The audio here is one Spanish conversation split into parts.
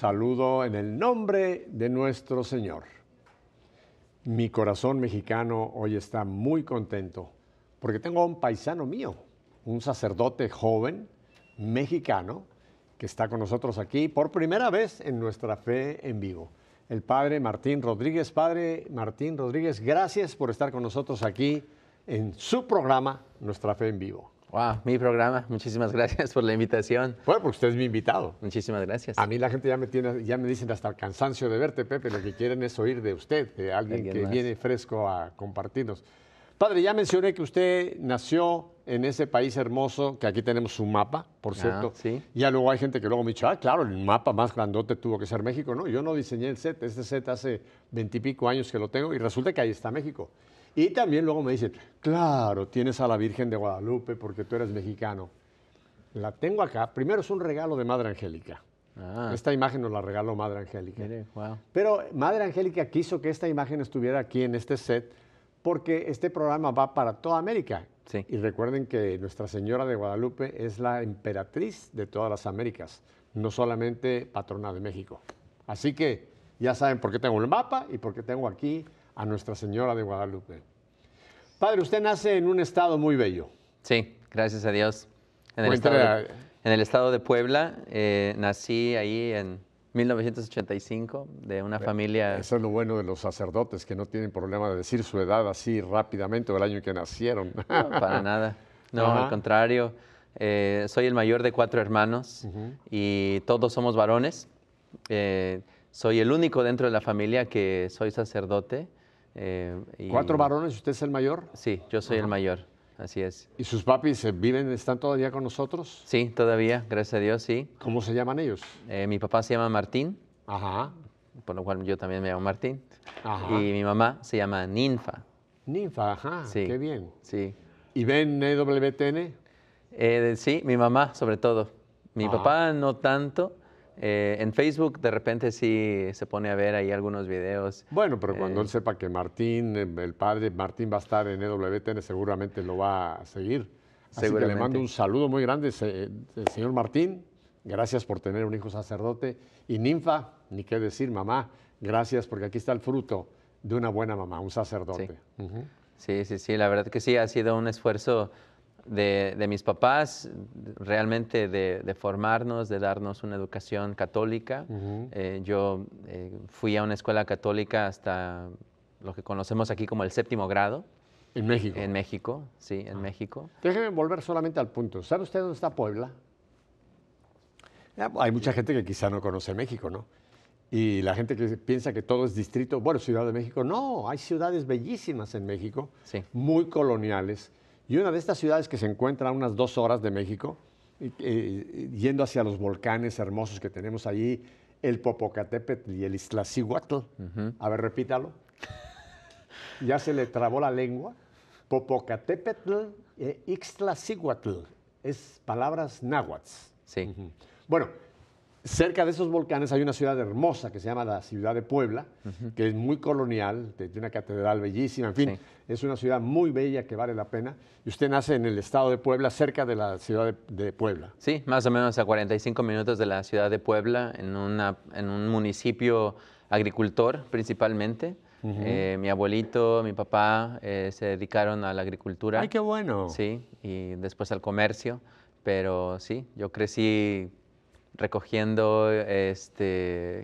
saludo en el nombre de nuestro Señor. Mi corazón mexicano hoy está muy contento porque tengo a un paisano mío, un sacerdote joven mexicano que está con nosotros aquí por primera vez en nuestra fe en vivo. El padre Martín Rodríguez. Padre Martín Rodríguez, gracias por estar con nosotros aquí en su programa, Nuestra Fe en Vivo. Wow, mi programa. Muchísimas gracias por la invitación. Bueno, porque usted es mi invitado. Muchísimas gracias. A mí la gente ya me dicen hasta el cansancio de verte, Pepe. Lo que quieren es oír de usted, de alguien que viene fresco a compartirnos. Padre, ya mencioné que usted nació en ese país hermoso, que aquí tenemos su mapa, por cierto. Sí. Ya luego hay gente que luego me ha dicho, claro, el mapa más grandote tuvo que ser México. No, yo no diseñé el set. Este set hace 20 y pico años que lo tengo y resulta que ahí está México. Y también luego me dicen, claro, tienes a la Virgen de Guadalupe porque tú eres mexicano. La tengo acá. Primero es un regalo de Madre Angélica. Esta imagen nos la regaló Madre Angélica. Mire, wow. Pero Madre Angélica quiso que esta imagen estuviera aquí en este set porque este programa va para toda América. Sí. Y recuerden que Nuestra Señora de Guadalupe es la emperatriz de todas las Américas, no solamente patrona de México. Así que ya saben por qué tengo el mapa y por qué tengo aquí a Nuestra Señora de Guadalupe. Padre, usted nace en un estado muy bello. Sí, gracias a Dios. En el estado de Puebla, nací ahí en 1985 de una familia... Eso es lo bueno de los sacerdotes, que no tienen problema de decir su edad así rápidamente o el año en que nacieron. No, para nada. No, al contrario. Soy el mayor de 4 hermanos y todos somos varones. Soy el único dentro de la familia que soy sacerdote. 4 varones, ¿usted es el mayor? Sí, yo soy el mayor, así es. ¿Y sus papis están todavía con nosotros? Sí, todavía, gracias a Dios, sí. ¿Cómo se llaman ellos? Mi papá se llama Martín, por lo cual yo también me llamo Martín. Y mi mamá se llama Ninfa. Ninfa, sí, qué bien. Sí. ¿Y ven EWTN? Sí, mi mamá sobre todo. Mi papá no tanto. En Facebook de repente sí se pone a ver ahí algunos videos. Bueno, pero cuando él sepa que Martín, el padre Martín va a estar en EWTN, seguramente lo va a seguir. Así que le mando un saludo muy grande, señor Martín. Gracias por tener un hijo sacerdote. Y Ninfa, ni qué decir, mamá, gracias porque aquí está el fruto de una buena mamá, un sacerdote. Sí, la verdad que sí, ha sido un esfuerzo de mis papás, realmente de formarnos, de darnos una educación católica. Yo fui a una escuela católica hasta lo que conocemos aquí como el 7º grado. ¿En México? En México, sí, en México. Déjeme volver solamente al punto. ¿Sabe usted dónde está Puebla? Hay mucha gente que quizá no conoce México, ¿no? Y la gente que piensa que todo es distrito, bueno, Ciudad de México. No, hay ciudades bellísimas en México, muy coloniales. Y una de estas ciudades que se encuentra a unas 2 horas de México, yendo hacia los volcanes hermosos que tenemos allí, el Popocatépetl y el Iztaccíhuatl. A ver, repítalo. Ya se le trabó la lengua. Popocatépetl e Iztaccíhuatl. Es palabras náhuatl. Sí. Bueno, cerca de esos volcanes hay una ciudad hermosa que se llama la ciudad de Puebla, que es muy colonial, tiene una catedral bellísima, en fin, es una ciudad muy bella que vale la pena. Y usted nace en el estado de Puebla, cerca de la ciudad de Puebla. Sí, más o menos a 45 minutos de la ciudad de Puebla, en un municipio agricultor principalmente. Mi abuelito, mi papá se dedicaron a la agricultura. ¡Ay, qué bueno! Sí, y después al comercio, pero sí, yo crecí recogiendo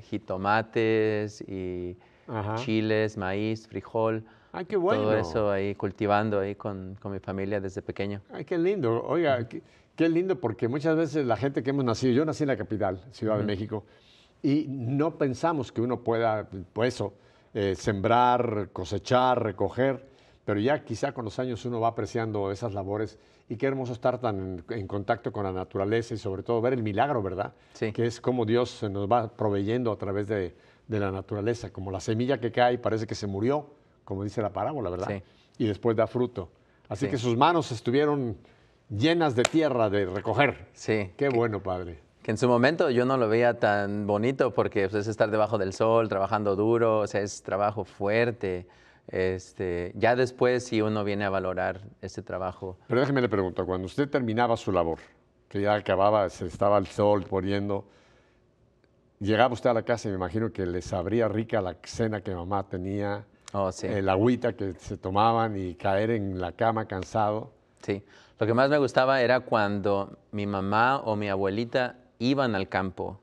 jitomates y chiles, maíz, frijol. ¡Ay, qué bueno! Todo eso ahí cultivando ahí con mi familia desde pequeño. ¡Ay, qué lindo! Oiga, qué lindo porque muchas veces la gente que hemos nacido, yo nací en la capital, Ciudad de México, y no pensamos que uno pueda, pues sembrar, cosechar, recoger, pero ya quizá con los años uno va apreciando esas labores y qué hermoso estar tan en contacto con la naturaleza y sobre todo ver el milagro, ¿verdad? Sí. Que es como Dios se nos va proveyendo a través de la naturaleza, como la semilla que cae parece que se murió, como dice la parábola, ¿verdad? Sí. Y después da fruto. Así que sus manos estuvieron llenas de tierra de recoger. Sí. Qué bueno, padre. Que en su momento yo no lo veía tan bonito porque pues, es estar debajo del sol, trabajando duro, o sea, es trabajo fuerte. Ya después si uno viene a valorar ese trabajo. Pero déjeme le pregunto, cuando usted terminaba su labor, que ya acababa, se estaba el sol poniendo, llegaba usted a la casa y me imagino que les sabría rica la cena que mamá tenía, Oh, sí. el agüita que se tomaban y caer en la cama cansado. Sí. Lo que más me gustaba era cuando mi mamá o mi abuelita iban al campo,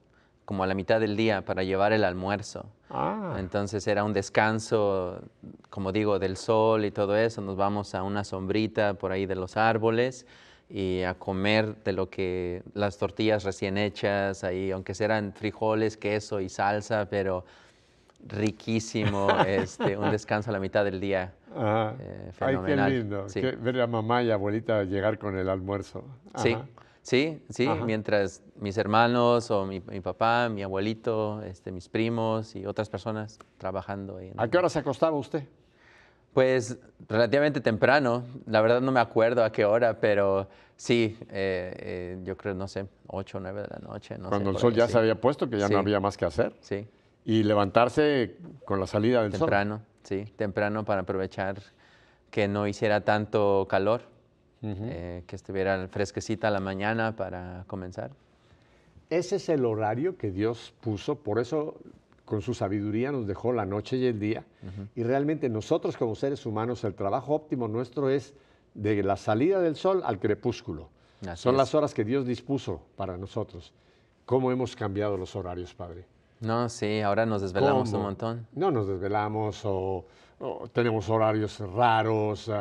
como a la mitad del día, para llevar el almuerzo. Ah, Entonces era un descanso, como digo, del sol y todo eso. Nos vamos a una sombrita por ahí de los árboles y a comer de lo que las tortillas recién hechas, ahí, aunque eran frijoles, queso y salsa, pero riquísimo, un descanso a la mitad del día, ajá. Ay, qué fenomenal. lindo, Sí. ver a mamá y abuelita llegar con el almuerzo. Sí, Ajá, sí, sí, ajá. mientras mis hermanos o mi papá, mi abuelito, mis primos y otras personas trabajando ahí. ¿A qué hora se acostaba usted? Pues relativamente temprano, la verdad no me acuerdo a qué hora, pero sí, yo creo, no sé, 8 o 9 de la noche, no sé, Cuando el por sol ahí ya se así. había puesto, que ya no Sí, había más que hacer. sí, Y levantarse con la salida del sol. temprano, sí, temprano para aprovechar que no hiciera tanto calor, que estuviera fresquecita la mañana para comenzar. Ese es el horario que Dios puso, por eso con su sabiduría nos dejó la noche y el día. Y realmente nosotros como seres humanos, el trabajo óptimo nuestro es de la salida del sol al crepúsculo. Así Son es. las horas que Dios dispuso para nosotros. ¿Cómo hemos cambiado los horarios, Padre? No, sí, ahora nos desvelamos un ¿Cómo? montón. No nos desvelamos o tenemos horarios raros,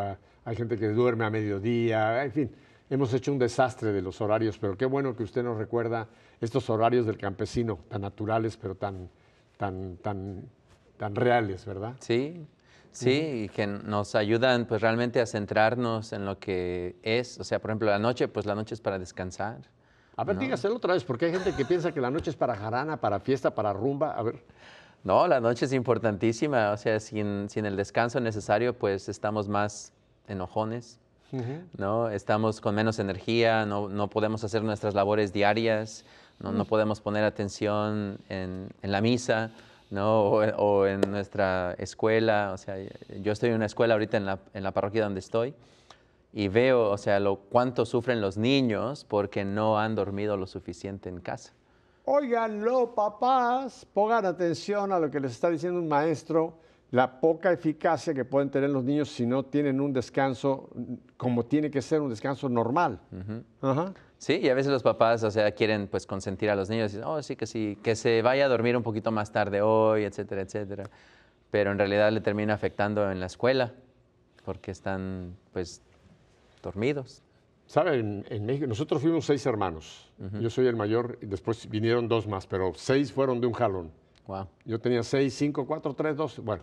hay gente que duerme a mediodía, en fin, hemos hecho un desastre de los horarios, pero qué bueno que usted nos recuerda estos horarios del campesino, tan naturales, pero tan reales, ¿verdad? Sí, sí, y que nos ayudan pues realmente a centrarnos en lo que es, o sea, por ejemplo, la noche, pues la noche es para descansar, A ver, ¿no? dígaselo otra vez, porque hay gente que piensa que la noche es para jarana, para fiesta, para rumba. A ver, No, la noche es importantísima, o sea, sin el descanso necesario, pues estamos más enojones, ¿no? Estamos con menos energía, no podemos hacer nuestras labores diarias, no podemos poner atención en la misa, ¿no? O en nuestra escuela, o sea, yo estoy en una escuela ahorita en la parroquia donde estoy y veo, o sea, cuánto sufren los niños porque no han dormido lo suficiente en casa. óiganlo, papás, pongan atención a lo que les está diciendo un maestro, la poca eficacia que pueden tener los niños si no tienen un descanso como tiene que ser un descanso normal. Ajá. Sí, y a veces los papás, o sea, quieren pues consentir a los niños y dicen, oh, sí, que se vaya a dormir un poquito más tarde hoy, etcétera, etcétera. Pero en realidad le termina afectando en la escuela porque están pues dormidos. ¿Saben? En México, nosotros fuimos 6 hermanos. Yo soy el mayor y después vinieron 2 más, pero 6 fueron de un jalón. Wow. Yo tenía 6, 5, 4, 3, 2. Bueno,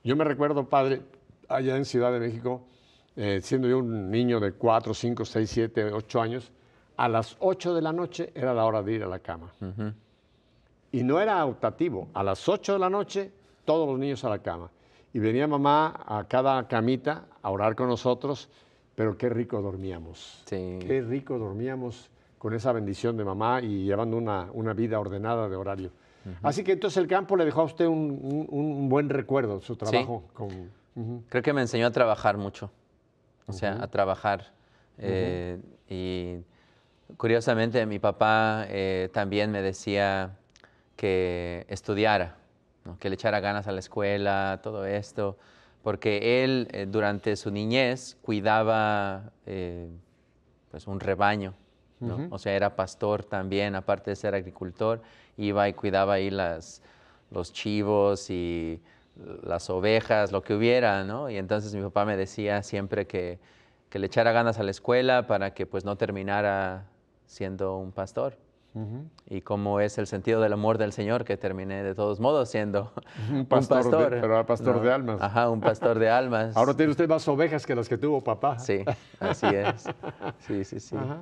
yo me recuerdo, padre, allá en Ciudad de México, siendo yo un niño de 4, 5, 6, 7, 8 años, a las 8 de la noche era la hora de ir a la cama. Y no era optativo. A las 8 de la noche, todos los niños a la cama. Y venía mamá a cada camita a orar con nosotros, pero qué rico dormíamos. Sí. Qué rico dormíamos con esa bendición de mamá y llevando una vida ordenada de horario. Así que entonces el campo le dejó a usted un buen recuerdo, su trabajo. Creo que me enseñó a trabajar mucho, o sea, a trabajar. Y curiosamente mi papá también me decía que estudiara, ¿no? Que le echara ganas a la escuela, todo esto, porque él durante su niñez cuidaba pues un rebaño, ¿no? O sea, era pastor también, aparte de ser agricultor, iba y cuidaba ahí los chivos y las ovejas, lo que hubiera, ¿no? Y entonces mi papá me decía siempre que le echara ganas a la escuela para que pues no terminara siendo un pastor. Y cómo es el sentido del amor del Señor, que terminé de todos modos siendo Un pastor, pero era pastor ¿no? de almas. Ajá, un pastor de almas. Ahora tiene usted más ovejas que las que tuvo papá. Sí, así es. Sí, sí, sí. Ajá.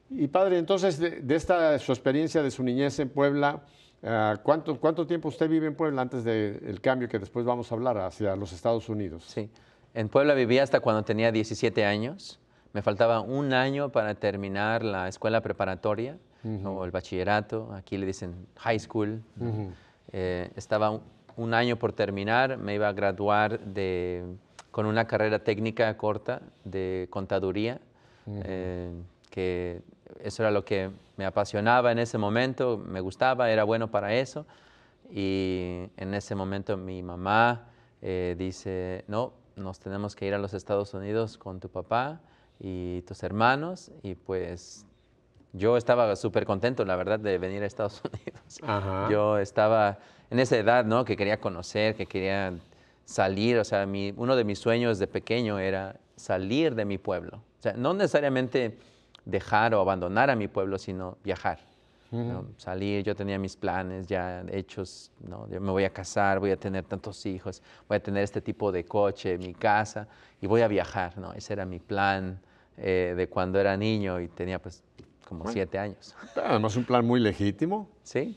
Y padre, entonces, de esta su experiencia de su niñez en Puebla, ¿cuánto tiempo usted vive en Puebla antes del cambio que después vamos a hablar hacia los Estados Unidos? Sí. En Puebla viví hasta cuando tenía 17 años. Me faltaba un año para terminar la escuela preparatoria o el bachillerato. Aquí le dicen high school. Estaba un año por terminar. Me iba a graduar con una carrera técnica corta de contaduría, que eso era lo que me apasionaba en ese momento, me gustaba, era bueno para eso. Y en ese momento mi mamá dice, no, nos tenemos que ir a los Estados Unidos con tu papá y tus hermanos. Y pues yo estaba súper contento, la verdad, de venir a Estados Unidos. Ajá. Yo estaba en esa edad, ¿no? Que quería conocer, que quería salir. O sea, uno de mis sueños de pequeño era salir de mi pueblo. O sea, no necesariamente dejar o abandonar a mi pueblo, sino viajar. ¿No? Salir, yo tenía mis planes ya hechos, ¿no? Yo me voy a casar, voy a tener tantos hijos, voy a tener este tipo de coche, mi casa, y voy a viajar, ¿no? Ese era mi plan de cuando era niño y tenía pues como 7 años. Además, un plan muy legítimo. ¿Sí?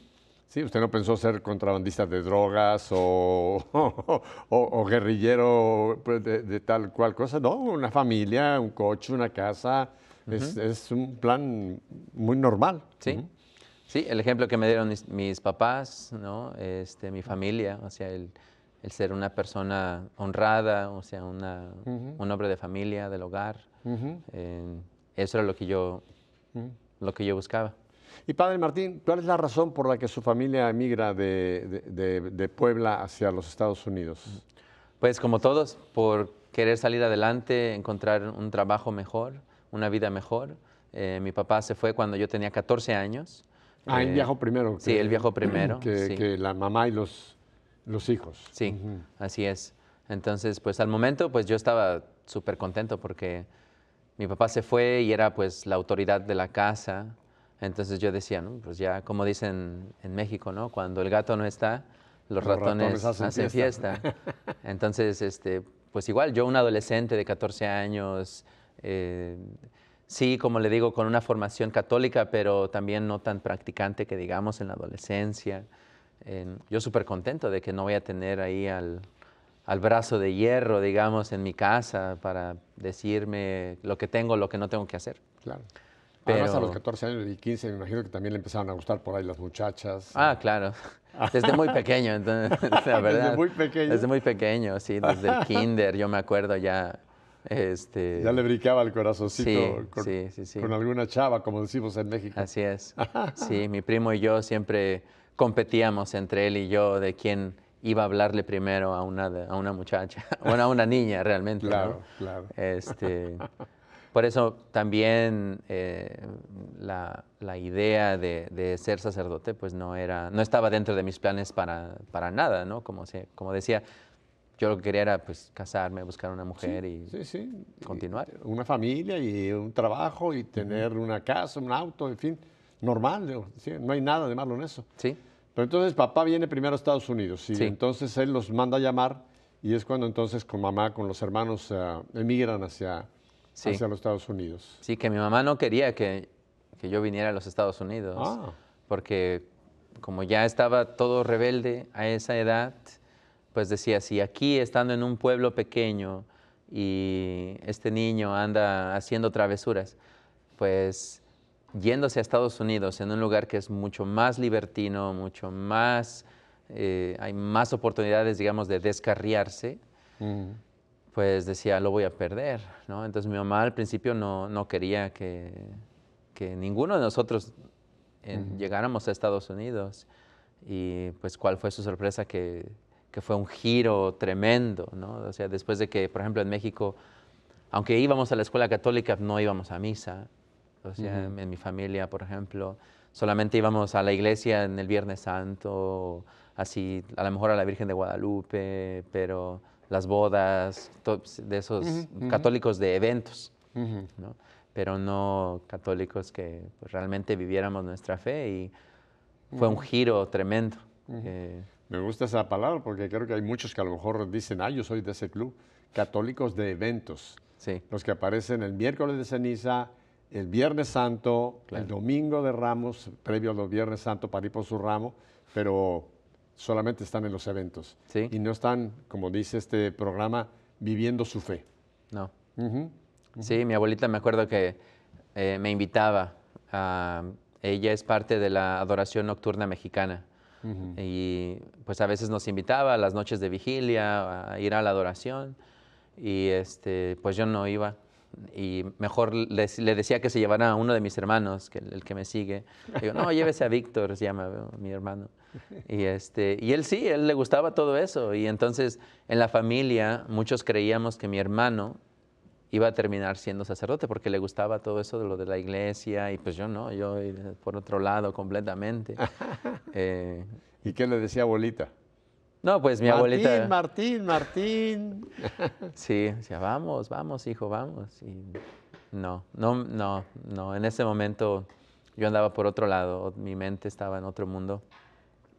Sí, usted no pensó ser contrabandista de drogas o guerrillero pues, de tal cual cosa. No, una familia, un coche, una casa. Es un plan muy normal. Sí. Sí, el ejemplo que me dieron mis papás, ¿no? Mi familia, o sea, el ser una persona honrada, o sea, un hombre de familia, del hogar. Eso era lo que yo buscaba. Y padre Martín, ¿cuál es la razón por la que su familia emigra de Puebla hacia los Estados Unidos? Pues como todos, por querer salir adelante, encontrar un trabajo mejor, una vida mejor. Mi papá se fue cuando yo tenía 14 años. Él viajó primero. Sí, él viajó primero. Que la mamá y los hijos. Sí, así es. Entonces, pues al momento, pues yo estaba súper contento porque mi papá se fue y era pues la autoridad de la casa. Entonces yo decía, ¿no? Pues ya, como dicen en México, ¿no? Cuando el gato no está, los ratones hacen fiesta. Entonces, pues igual, yo un adolescente de 14 años, sí, como le digo, con una formación católica, pero también no tan practicante que digamos en la adolescencia. Yo súper contento de que no voy a tener ahí al brazo de hierro, digamos, en mi casa para decirme lo que tengo, lo que no tengo que hacer. Claro. Además, a los 14 años y 15, me imagino que también le empezaron a gustar por ahí las muchachas. Ah, claro. Desde muy pequeño, entonces, la verdad. ¿Desde muy pequeño? Desde muy pequeño, sí. Desde el kinder, yo me acuerdo ya. Ya le brincaba el corazoncito sí. Con alguna chava, como decimos en México. Así es. Sí, mi primo y yo siempre competíamos entre él y yo de quién iba a hablarle primero a una muchacha, bueno, a una niña realmente. Claro, ¿no? claro. Por eso también la idea de ser sacerdote pues no estaba dentro de mis planes para nada, ¿no? Como decía, yo lo que quería era pues casarme, buscar una mujer y continuar. Una familia y un trabajo y tener una casa, un auto, en fin, normal, ¿sí? No hay nada de malo en eso. Sí. Pero entonces papá viene primero a Estados Unidos y Sí. entonces él los manda a llamar y es cuando entonces con mamá, con los hermanos emigran hacia los Estados Unidos. Sí, que mi mamá no quería que yo viniera a los Estados Unidos, porque como ya estaba todo rebelde a esa edad, pues decía, si aquí estando en un pueblo pequeño y este niño anda haciendo travesuras, pues yéndose a Estados Unidos en un lugar que es mucho más libertino, mucho más, hay más oportunidades, digamos, de descarriarse, pues decía, lo voy a perder, ¿no? Entonces mi mamá al principio no quería que ninguno de nosotros llegáramos a Estados Unidos. Y pues cuál fue su sorpresa que fue un giro tremendo, ¿no? O sea, después de que, por ejemplo, en México, aunque íbamos a la escuela católica, no íbamos a misa. O sea, en mi familia, por ejemplo, solamente íbamos a la iglesia en el Viernes Santo, así, a lo mejor a la Virgen de Guadalupe, pero las bodas, de esos católicos de eventos, ¿no? Pero no católicos que pues, realmente viviéramos nuestra fe y fue un giro tremendo. Me gusta esa palabra porque creo que hay muchos que a lo mejor dicen, yo soy de ese club, católicos de eventos. Sí. Los que aparecen el miércoles de ceniza, el Viernes Santo, el Domingo de Ramos, previo a los Viernes Santo para ir por su ramo, pero solamente están en los eventos. Sí. Y no están, como dice este programa, viviendo su fe. No. Sí, mi abuelita me acuerdo que me invitaba. Ella es parte de la adoración nocturna mexicana. Y pues a veces nos invitaba a las noches de vigilia a ir a la adoración y pues yo no iba. y mejor le decía que se llevara a uno de mis hermanos, que el que me sigue. Digo, no, llévese a Víctor, se llama mi hermano. Y él sí, él le gustaba todo eso. Y entonces en la familia muchos creíamos que mi hermano iba a terminar siendo sacerdote porque le gustaba todo eso de lo de la iglesia y pues yo no, yo por otro lado completamente. ¿Y qué le decía abuelita? No, pues mi abuelita... Martín. Sí, decía, vamos, hijo, vamos. Y no, en ese momento yo andaba por otro lado, mi mente estaba en otro mundo.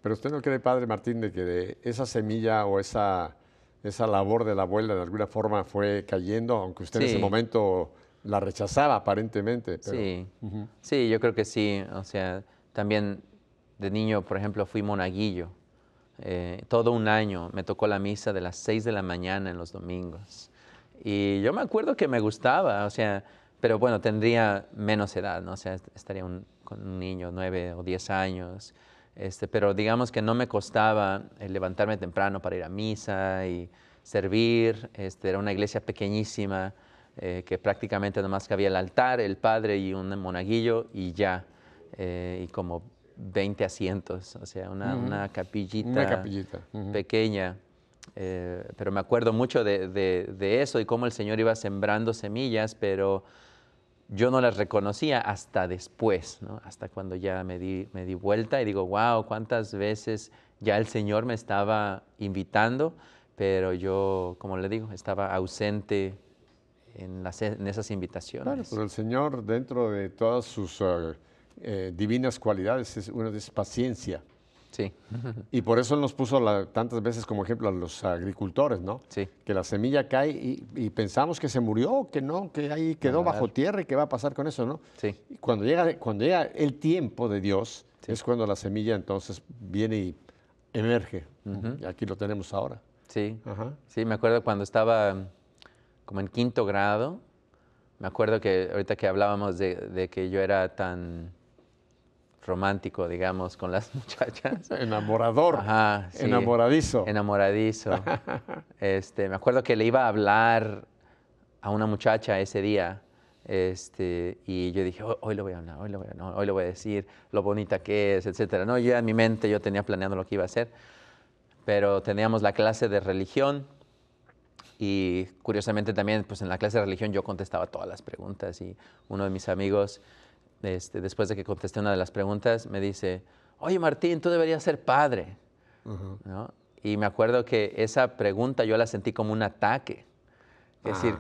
Pero usted no cree, padre Martín, de que esa semilla o esa labor de la abuela de alguna forma fue cayendo, aunque usted en ese momento la rechazaba aparentemente. Pero... Sí, sí, yo creo que sí. O sea, también de niño, por ejemplo, fui monaguillo. Todo un año me tocó la misa de las 6 de la mañana en los domingos. Y yo me acuerdo que me gustaba, o sea, pero bueno, tendría menos edad, ¿no? O sea, estaría con un niño, 9 o 10 años. Pero digamos que no me costaba levantarme temprano para ir a misa y servir. Era una iglesia pequeñísima que prácticamente nomás cabía el altar, el padre y un monaguillo y ya. Y como 20 asientos, o sea, una capillita pequeña. Pero me acuerdo mucho de eso y cómo el Señor iba sembrando semillas, pero yo no las reconocía hasta después, ¿no? Hasta cuando ya me di vuelta y digo, wow, cuántas veces ya el Señor me estaba invitando, pero yo, como le digo, estaba ausente en esas invitaciones. Claro, pero el Señor, dentro de todas sus divinas cualidades, una es paciencia. Sí. Y por eso Él nos puso tantas veces como ejemplo a los agricultores, ¿no? Sí. Que la semilla cae y pensamos que se murió, que no, que ahí quedó bajo tierra y qué va a pasar con eso, ¿no? Sí. Y cuando llega el tiempo de Dios, es cuando la semilla entonces viene y emerge. Y aquí lo tenemos ahora. Sí. Sí, me acuerdo cuando estaba como en 5º grado, me acuerdo que ahorita que hablábamos de que yo era tan romántico, digamos, con las muchachas. Enamorador. Ajá, sí. Enamoradizo. Enamoradizo. Me acuerdo que le iba a hablar a una muchacha ese día, y yo dije, hoy le voy a hablar, hoy le voy a decir lo bonita que es, etcétera. No, yo en mi mente yo tenía planeado lo que iba a hacer, pero teníamos la clase de religión y curiosamente también, pues en la clase de religión yo contestaba todas las preguntas y uno de mis amigos, después de que contesté una de las preguntas, me dice, oye Martín, tú deberías ser padre. ¿No? Y me acuerdo que esa pregunta yo la sentí como un ataque. Es decir,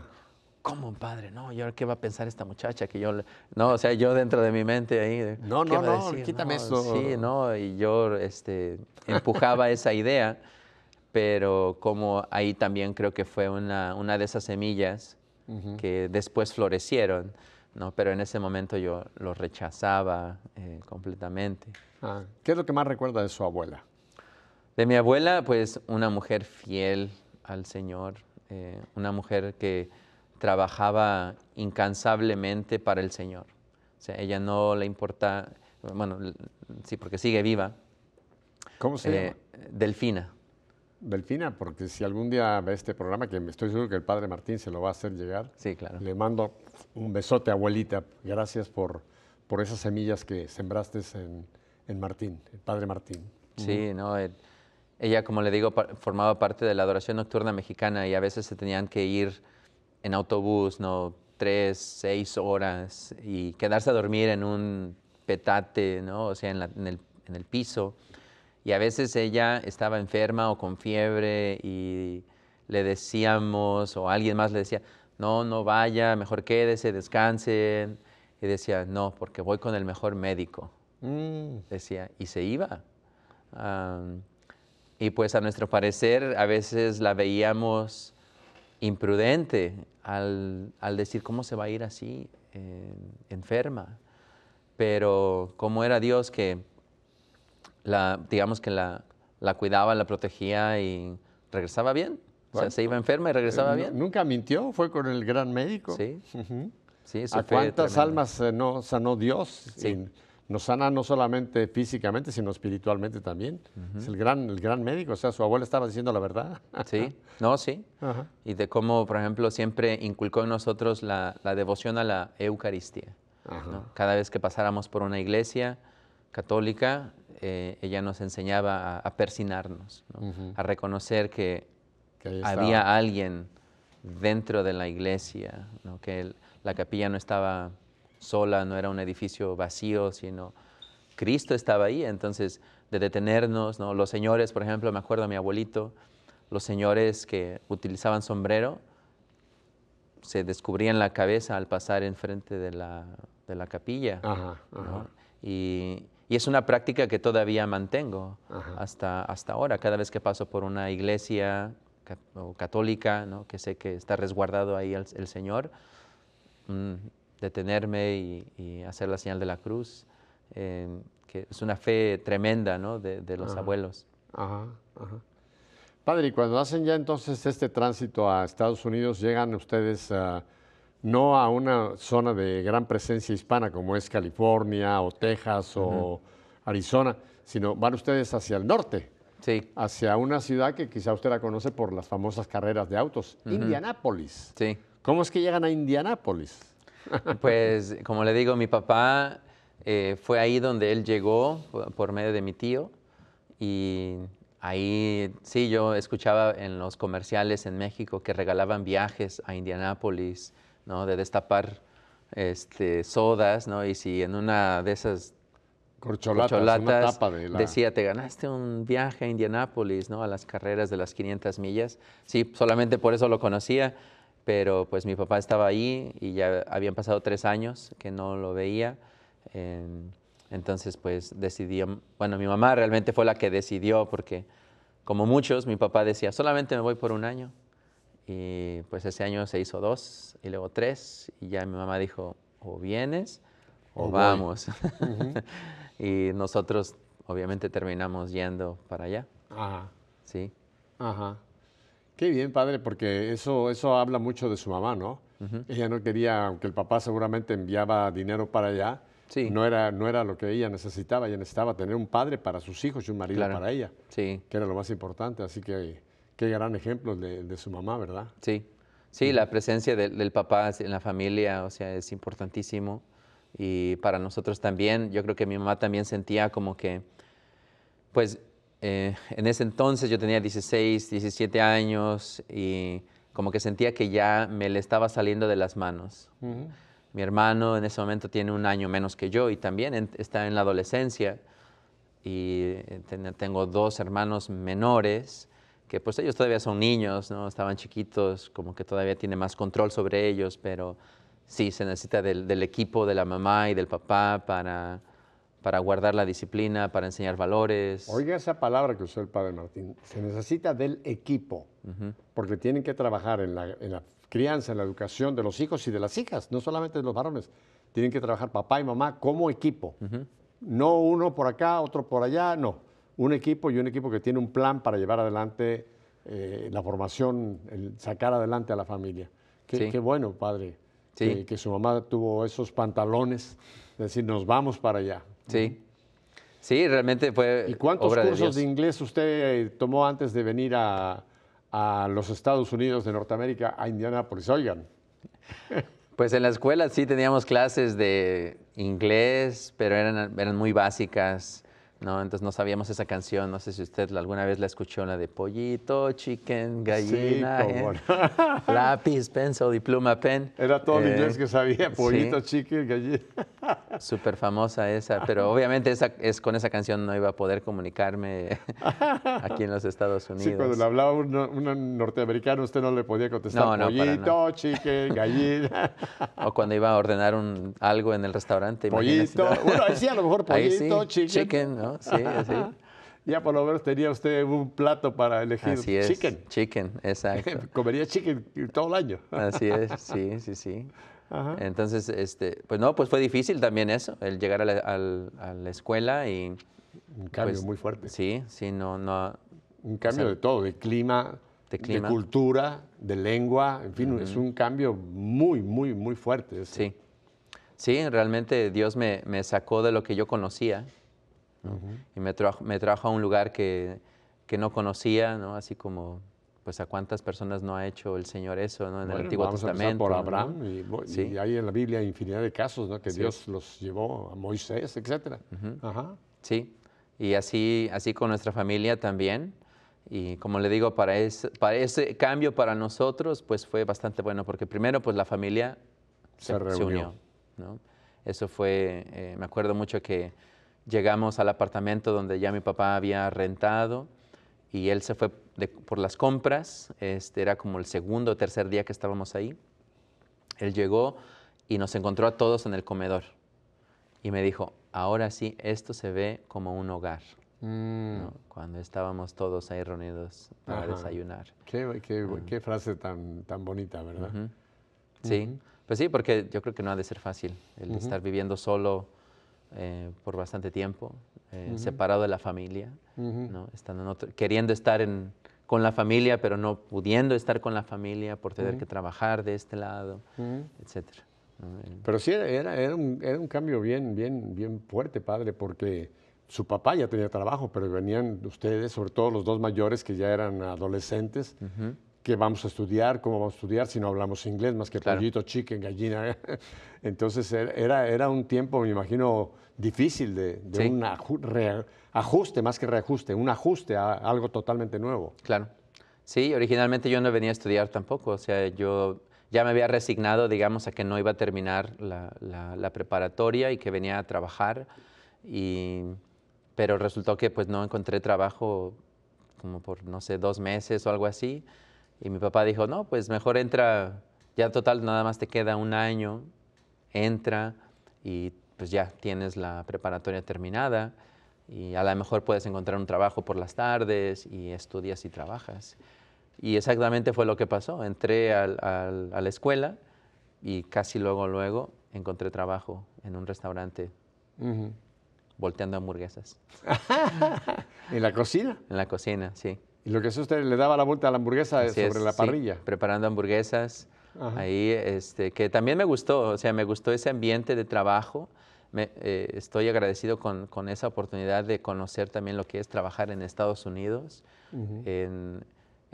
¿cómo un padre? No, ¿y ahora qué va a pensar esta muchacha? Que yo, no, o sea, yo dentro de mi mente ahí, no, quítame eso. Sí, no, y yo empujaba esa idea, pero como ahí también creo que fue una de esas semillas que después florecieron, ¿no? Pero en ese momento yo lo rechazaba completamente. ¿Qué es lo que más recuerda de su abuela? De mi abuela, pues una mujer fiel al Señor, una mujer que trabajaba incansablemente para el Señor. O sea, ella no le importa, bueno, sí, porque sigue viva. ¿Cómo se llama? Delfina. Delfina, porque si algún día ve este programa, que estoy seguro que el padre Martín se lo va a hacer llegar. Sí, claro. Le mando un besote, abuelita. Gracias por esas semillas que sembraste en Martín, el padre Martín. Sí, no, ella, como le digo, formaba parte de la adoración nocturna mexicana y a veces se tenían que ir en autobús, ¿no? 3, 6 horas y quedarse a dormir en un petate, ¿no? O sea, en el piso. Y a veces ella estaba enferma o con fiebre y le decíamos, o alguien más le decía, no vaya, mejor quédese, descanse. Y decía, no, porque voy con el mejor médico. Decía, y se iba. Y pues a nuestro parecer a veces la veíamos imprudente al decir, ¿cómo se va a ir así, enferma? Pero como era Dios que digamos que la cuidaba, la protegía y regresaba bien. O sea, se iba enferma y regresaba bien. Nunca mintió, fue con el gran médico. Sí. Sí, ¿A cuántas almas sanó Dios? Sí. nos sana no solamente físicamente, sino espiritualmente también. Es el gran médico, o sea, su abuela estaba diciendo la verdad. Sí, no, sí. Ajá. Y de cómo, por ejemplo, siempre inculcó en nosotros la devoción a la Eucaristía, ¿no? Cada vez que pasáramos por una iglesia católica, ella nos enseñaba a persignarnos, ¿no? A reconocer que había alguien dentro de la iglesia, ¿no? Que la capilla no estaba sola, no era un edificio vacío, sino Cristo estaba ahí. Entonces, de detenernos, ¿no? Los señores, por ejemplo, me acuerdo a mi abuelito, los señores que utilizaban sombrero se descubrían la cabeza al pasar enfrente de la capilla. ¿No? Y es una práctica que todavía mantengo hasta ahora. Cada vez que paso por una iglesia católica, ¿no? Que sé que está resguardado ahí el Señor, detenerme y hacer la señal de la cruz, que es una fe tremenda, ¿no? de los abuelos. Padre, y cuando hacen ya entonces este tránsito a Estados Unidos, llegan ustedes no a una zona de gran presencia hispana como es California o Texas o Arizona, sino van ustedes hacia el norte, hacia una ciudad que quizá usted la conoce por las famosas carreras de autos, Indianápolis. Sí. ¿Cómo es que llegan a Indianápolis? Pues, como le digo, mi papá fue ahí donde él llegó por medio de mi tío, y ahí sí, yo escuchaba en los comerciales en México que regalaban viajes a Indianápolis, ¿no? De destapar sodas, ¿no? Y si en una de esas corcholatas una tapa decía, te ganaste un viaje a Indianápolis, ¿no? A las carreras de las 500 millas. Sí, solamente por eso lo conocía, pero pues mi papá estaba ahí y ya habían pasado 3 años que no lo veía. Entonces, pues decidió, bueno, mi mamá realmente fue la que decidió, porque como muchos, mi papá decía, solamente me voy por un año. Y pues ese año se hizo 2 y luego 3, y ya mi mamá dijo, o vienes o vamos. Y nosotros obviamente terminamos yendo para allá. Sí. Qué bien, padre, porque eso habla mucho de su mamá, ¿no? Ella no quería, aunque el papá seguramente enviaba dinero para allá, no era lo que ella necesitaba. Ella necesitaba tener un padre para sus hijos y un marido para ella, que era lo más importante. Así que qué gran ejemplo de su mamá, ¿verdad? Sí, la presencia del papá en la familia, o sea, es importantísimo. Y para nosotros también, yo creo que mi mamá también sentía como que, pues, en ese entonces yo tenía 16, 17 años, y como que sentía que ya me le estaba saliendo de las manos. Mi hermano en ese momento tiene 1 año menos que yo y también está en la adolescencia. Y tengo 2 hermanos menores que pues ellos todavía son niños, ¿no? Estaban chiquitos, como que todavía tiene más control sobre ellos, pero sí, se necesita del equipo de la mamá y del papá para guardar la disciplina, para enseñar valores. Oiga esa palabra que usó el padre Martín, se necesita del equipo, porque tienen que trabajar en la crianza, en la educación de los hijos y de las hijas, no solamente de los varones. Tienen que trabajar papá y mamá como equipo, no uno por acá, otro por allá, no. Un equipo, y un equipo que tiene un plan para llevar adelante la formación, el sacar adelante a la familia. Qué bueno, padre, que su mamá tuvo esos pantalones, de decir, nos vamos para allá. Sí, realmente fue. ¿Y cuántos cursos de inglés usted tomó antes de venir a los Estados Unidos de Norteamérica, a Indianápolis? Oigan. Pues en la escuela sí teníamos clases de inglés, pero eran muy básicas, ¿no? Entonces no sabíamos esa canción. No sé si usted alguna vez la escuchó, la de pollito, chicken, gallina, lápiz, pencil y pluma, pen. Era todo el inglés que sabía, pollito, chicken, gallina. Súper famosa esa, pero obviamente con esa canción no iba a poder comunicarme aquí en los Estados Unidos. Sí, cuando le hablaba un norteamericano, usted no le podía contestar pollito, chicken, gallina. O cuando iba a ordenar algo en el restaurante. Pollito, bueno, ahí sí a lo mejor pollito, chicken, ¿no? Sí, así. Ya por lo menos tenía usted un plato para elegir. Así es. Chicken, exacto. Comería chicken todo el año. Así es, sí. Entonces, pues no, pues fue difícil también eso, el llegar a la escuela y... Un cambio muy fuerte. Sí, no... Un cambio de todo, de clima, de cultura, de lengua, en fin, es un cambio muy, muy, muy fuerte. Sí, Sí, realmente Dios me sacó de lo que yo conocía, ¿no? Y me trajo a un lugar que no conocía, ¿no? Así como, pues, a cuántas personas no ha hecho el Señor eso, ¿no? En el Antiguo vamos a empezar Testamento, por ¿no? Abraham Sí. y hay en la Biblia infinidad de casos, ¿no? Que Así Dios es. los llevó a Moisés, etcétera. Ajá. Sí, y así con nuestra familia también. Y como le digo, para ese cambio para nosotros, pues fue bastante bueno, porque primero, pues la familia Se se reunió. unió, ¿no? Eso fue, me acuerdo mucho que llegamos al apartamento donde ya mi papá había rentado y él se fue por las compras. Era como el segundo o tercer día que estábamos ahí. Él llegó y nos encontró a todos en el comedor y me dijo, ahora sí, esto se ve como un hogar, ¿no? Cuando estábamos todos ahí reunidos para desayunar. Qué frase tan bonita, ¿verdad? Sí, pues sí, porque yo creo que no ha de ser fácil el estar viviendo solo por bastante tiempo, separado de la familia, ¿no? Estando queriendo estar con la familia, pero no pudiendo estar con la familia por tener que trabajar de este lado, etcétera, ¿no? Pero sí, era un cambio bien fuerte, padre, porque su papá ya tenía trabajo, pero venían ustedes, sobre todo los dos mayores que ya eran adolescentes, que vamos a estudiar, cómo vamos a estudiar si no hablamos inglés, más que Claro. pollito, chicken, gallina. Entonces era un tiempo, me imagino, difícil de Sí. un ajuste, más que reajuste, un ajuste a algo totalmente nuevo. Claro. Sí, originalmente yo no venía a estudiar tampoco, o sea, yo ya me había resignado, digamos, a que no iba a terminar la preparatoria y que venía a trabajar, pero resultó que pues no encontré trabajo como por, no sé, 2 meses o algo así, y mi papá dijo, no, pues mejor entra, ya total nada más te queda 1 año, entra y pues ya tienes la preparatoria terminada y a lo mejor puedes encontrar un trabajo por las tardes y estudias y trabajas. Y exactamente fue lo que pasó. Entré a la escuela y casi luego encontré trabajo en un restaurante volteando hamburguesas. ¿En la cocina? En la cocina, sí. Y lo que hace usted, le daba la vuelta a la hamburguesa Así sobre es, la sí, parrilla. preparando hamburguesas. Ajá. Ahí, que también me gustó, o sea, me gustó ese ambiente de trabajo. Estoy agradecido con esa oportunidad de conocer también lo que es trabajar en Estados Unidos,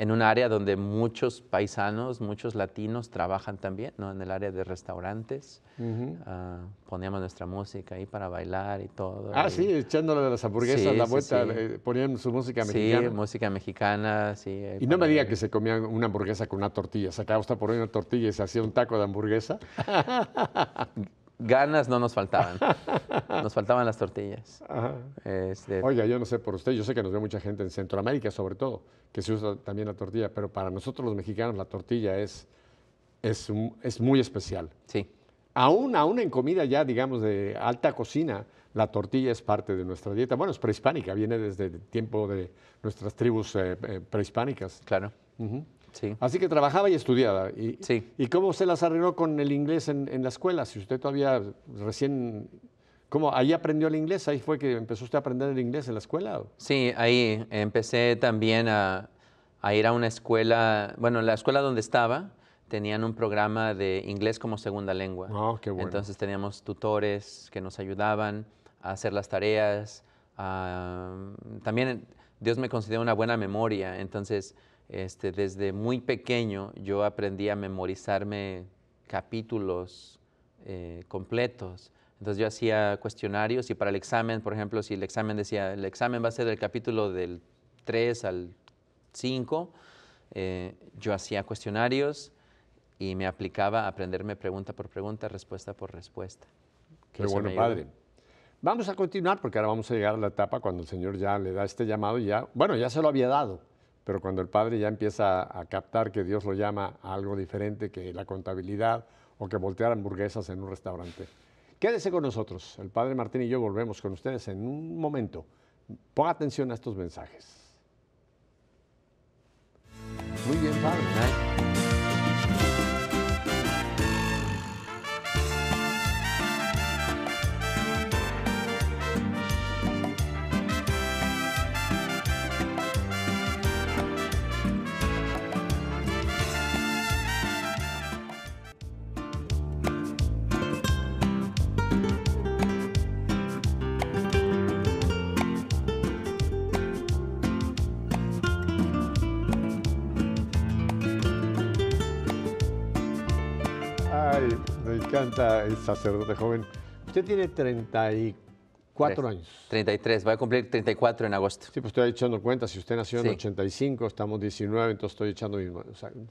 en un área donde muchos paisanos, muchos latinos trabajan también, ¿no? En el área de restaurantes. Poníamos nuestra música ahí para bailar y todo. Sí, echándole de las hamburguesas Sí, la sí, vuelta, sí. ponían su música mexicana. Sí, música mexicana, sí. Y no me diga que se comían una hamburguesa con una tortilla. Sacaba usted por ahí una tortilla y se hacía un taco de hamburguesa. Ganas no nos faltaban. Nos faltaban las tortillas. Ajá. Oiga, yo no sé por usted, yo sé que nos ve mucha gente en Centroamérica sobre todo, que se usa también la tortilla, pero para nosotros los mexicanos la tortilla es muy especial. Sí. Aún en comida ya, digamos, de alta cocina, la tortilla es parte de nuestra dieta. Bueno, es prehispánica, viene desde el tiempo de nuestras tribus prehispánicas. Claro. Sí. Así que trabajaba y estudiaba. Sí. ¿Y cómo se las arregló con el inglés en la escuela? Si usted todavía recién... ¿Cómo? ¿Ahí aprendió el inglés? ¿Ahí fue que empezó usted a aprender el inglés en la escuela? Sí, ahí empecé también a ir a una escuela, bueno, la escuela donde estaba tenían un programa de inglés como segunda lengua. Oh, qué bueno. Entonces teníamos tutores que nos ayudaban a hacer las tareas. También Dios me concedió una buena memoria, entonces desde muy pequeño yo aprendí a memorizarme capítulos completos. Entonces yo hacía cuestionarios y para el examen, por ejemplo, si el examen decía, el examen va a ser del capítulo del 3 al 5, yo hacía cuestionarios y me aplicaba a aprenderme pregunta por pregunta, respuesta por respuesta. Qué bueno, padre. Vamos a continuar porque ahora vamos a llegar a la etapa cuando el Señor ya le da este llamado y ya, bueno, ya se lo había dado, pero cuando el padre ya empieza a captar que Dios lo llama a algo diferente que la contabilidad o que voltear hamburguesas en un restaurante. Quédese con nosotros. El padre Martín y yo volvemos con ustedes en un momento. Ponga atención a estos mensajes. Muy bien, padre. encanta el sacerdote joven. Usted tiene 34 años. 33, voy a cumplir 34 en agosto. Sí, pues estoy echando cuenta, si usted nació en Sí. 85, estamos 19, entonces estoy echando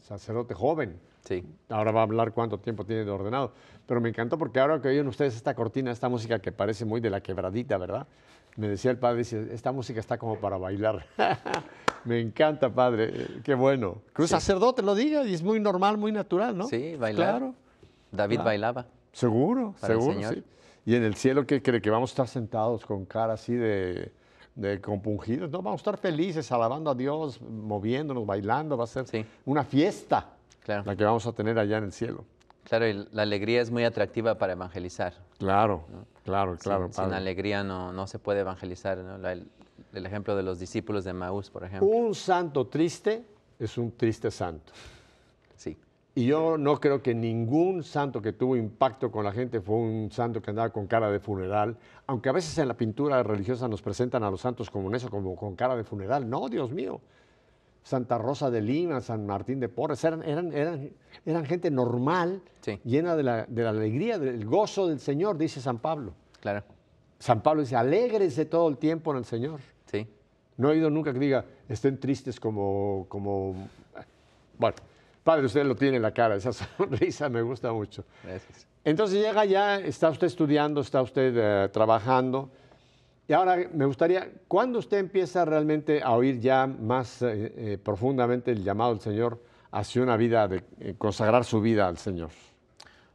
sacerdote joven. Sí. Ahora va a hablar cuánto tiempo tiene de ordenado. Pero me encantó porque ahora que oyen ustedes esta cortina, esta música que parece muy de la quebradita, ¿verdad? Me decía el padre, dice, esta música está como para bailar. Me encanta, padre, qué bueno. Que un sacerdote lo diga y es muy normal, muy natural, ¿no? Sí, bailar. Claro. David bailaba. Seguro, Para el seguro, Señor. sí. Y en el cielo, ¿qué cree? ¿Que vamos a estar sentados con cara así de compungidos? No, vamos a estar felices, alabando a Dios, moviéndonos, bailando. Va a ser Sí. una fiesta Claro. la que vamos a tener allá en el cielo. Claro, y la alegría es muy atractiva para evangelizar. Claro, claro, Sin- claro. Sin, padre. alegría no se puede evangelizar, ¿no? El ejemplo de los discípulos de Maús, por ejemplo. Un santo triste es un triste santo. Sí, Y yo no creo que ningún santo que tuvo impacto con la gente fue un santo que andaba con cara de funeral, aunque a veces en la pintura religiosa nos presentan a los santos como en eso, como con cara de funeral. No, Dios mío. Santa Rosa de Lima, San Martín de Porres, eran gente normal, Sí. llena de la alegría, del gozo del Señor, dice San Pablo. claro. San Pablo dice, alégrese todo el tiempo en el Señor. Sí, No he oído nunca que diga, estén tristes como... Bueno, padre, usted lo tiene en la cara, esa sonrisa me gusta mucho. gracias. Entonces llega ya, está usted estudiando, está usted trabajando. Y ahora me gustaría, ¿cuándo usted empieza realmente a oír ya más profundamente el llamado del Señor hacia una vida de consagrar su vida al Señor?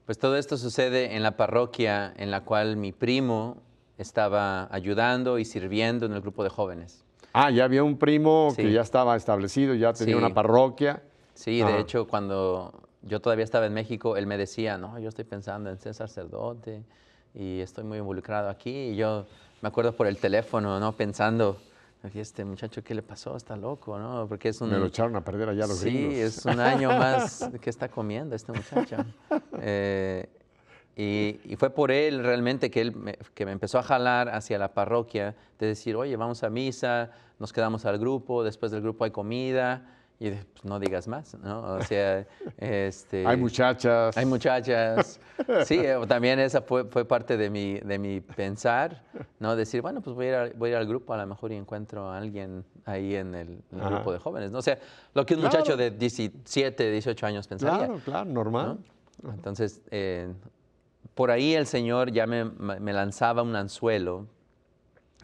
Pues todo esto sucede en la parroquia en la cual mi primo estaba ayudando y sirviendo en el grupo de jóvenes. Ah, ya había un primo Sí. que ya estaba establecido, ya tenía Sí. una parroquia. Sí, Ah. de hecho, cuando yo todavía estaba en México, él me decía, no, yo estoy pensando en ser sacerdote y estoy muy involucrado aquí. Y yo me acuerdo por el teléfono, ¿no? Pensando, "Oye, este muchacho, ¿qué le pasó? Está loco, ¿no? Porque es un... Me lo echaron a perder allá los Sí, gringos. es un año más que está comiendo este muchacho. Y fue por él realmente que me empezó a jalar hacia la parroquia, de decir, oye, vamos a misa, nos quedamos al grupo, después del grupo hay comida, y dije, pues, no digas más, ¿no? O sea, Hay muchachas. hay muchachas. Sí, también esa fue parte de mi pensar, ¿no? Decir, bueno, pues voy a ir al grupo, a lo mejor y encuentro a alguien ahí en el grupo de jóvenes, ¿no? O sea, lo que un Claro. muchacho de 17, 18 años pensaría. Claro, claro, normal. ¿no? Entonces, por ahí el Señor ya me lanzaba un anzuelo,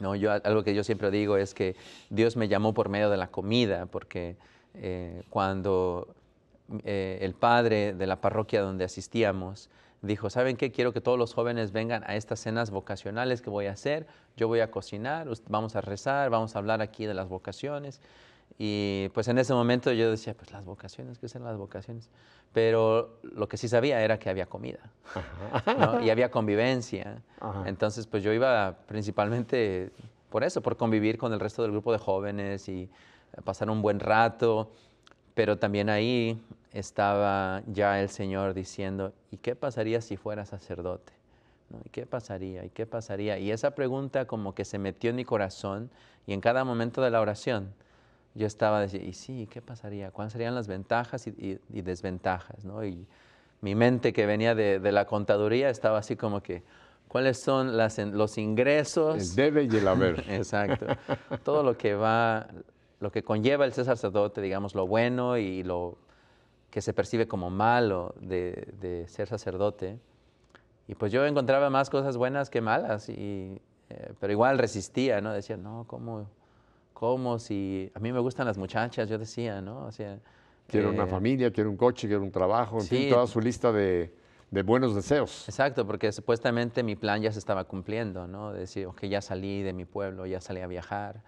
¿no? Algo que yo siempre digo es que Dios me llamó por medio de la comida, porque cuando el padre de la parroquia donde asistíamos dijo, ¿saben qué? Quiero que todos los jóvenes vengan a estas cenas vocacionales que voy a hacer, yo voy a cocinar, vamos a rezar, vamos a hablar aquí de las vocaciones. Y pues en ese momento yo decía, pues las vocaciones, ¿qué son las vocaciones? Pero lo que sí sabía era que había comida, ¿no? Y había convivencia. Ajá. Entonces pues yo iba principalmente por eso, por convivir con el resto del grupo de jóvenes y pasar un buen rato. Pero también ahí estaba ya el Señor diciendo, ¿y qué pasaría si fuera sacerdote? ¿No? ¿Y qué pasaría? ¿Y qué pasaría? Y esa pregunta como que se metió en mi corazón y en cada momento de la oración yo estaba diciendo, ¿y sí? ¿Qué pasaría? ¿Cuáles serían las ventajas y desventajas? ¿No? Y mi mente que venía de la contaduría estaba así como que, ¿cuáles son los ingresos? El debe y el haber. Exacto. Todo lo que conlleva el ser sacerdote, digamos, lo bueno y lo que se percibe como malo de ser sacerdote. Y pues yo encontraba más cosas buenas que malas, pero igual resistía, ¿no? Decía, no, ¿cómo si a mí me gustan las muchachas? Yo decía, ¿no? O sea, Quiero una familia, quiero un coche, quiero un trabajo, en fin, sí. toda su lista de buenos deseos. Exacto, porque supuestamente mi plan ya se estaba cumpliendo, ¿no? De decir, ok, ya salí de mi pueblo, ya salí a viajar,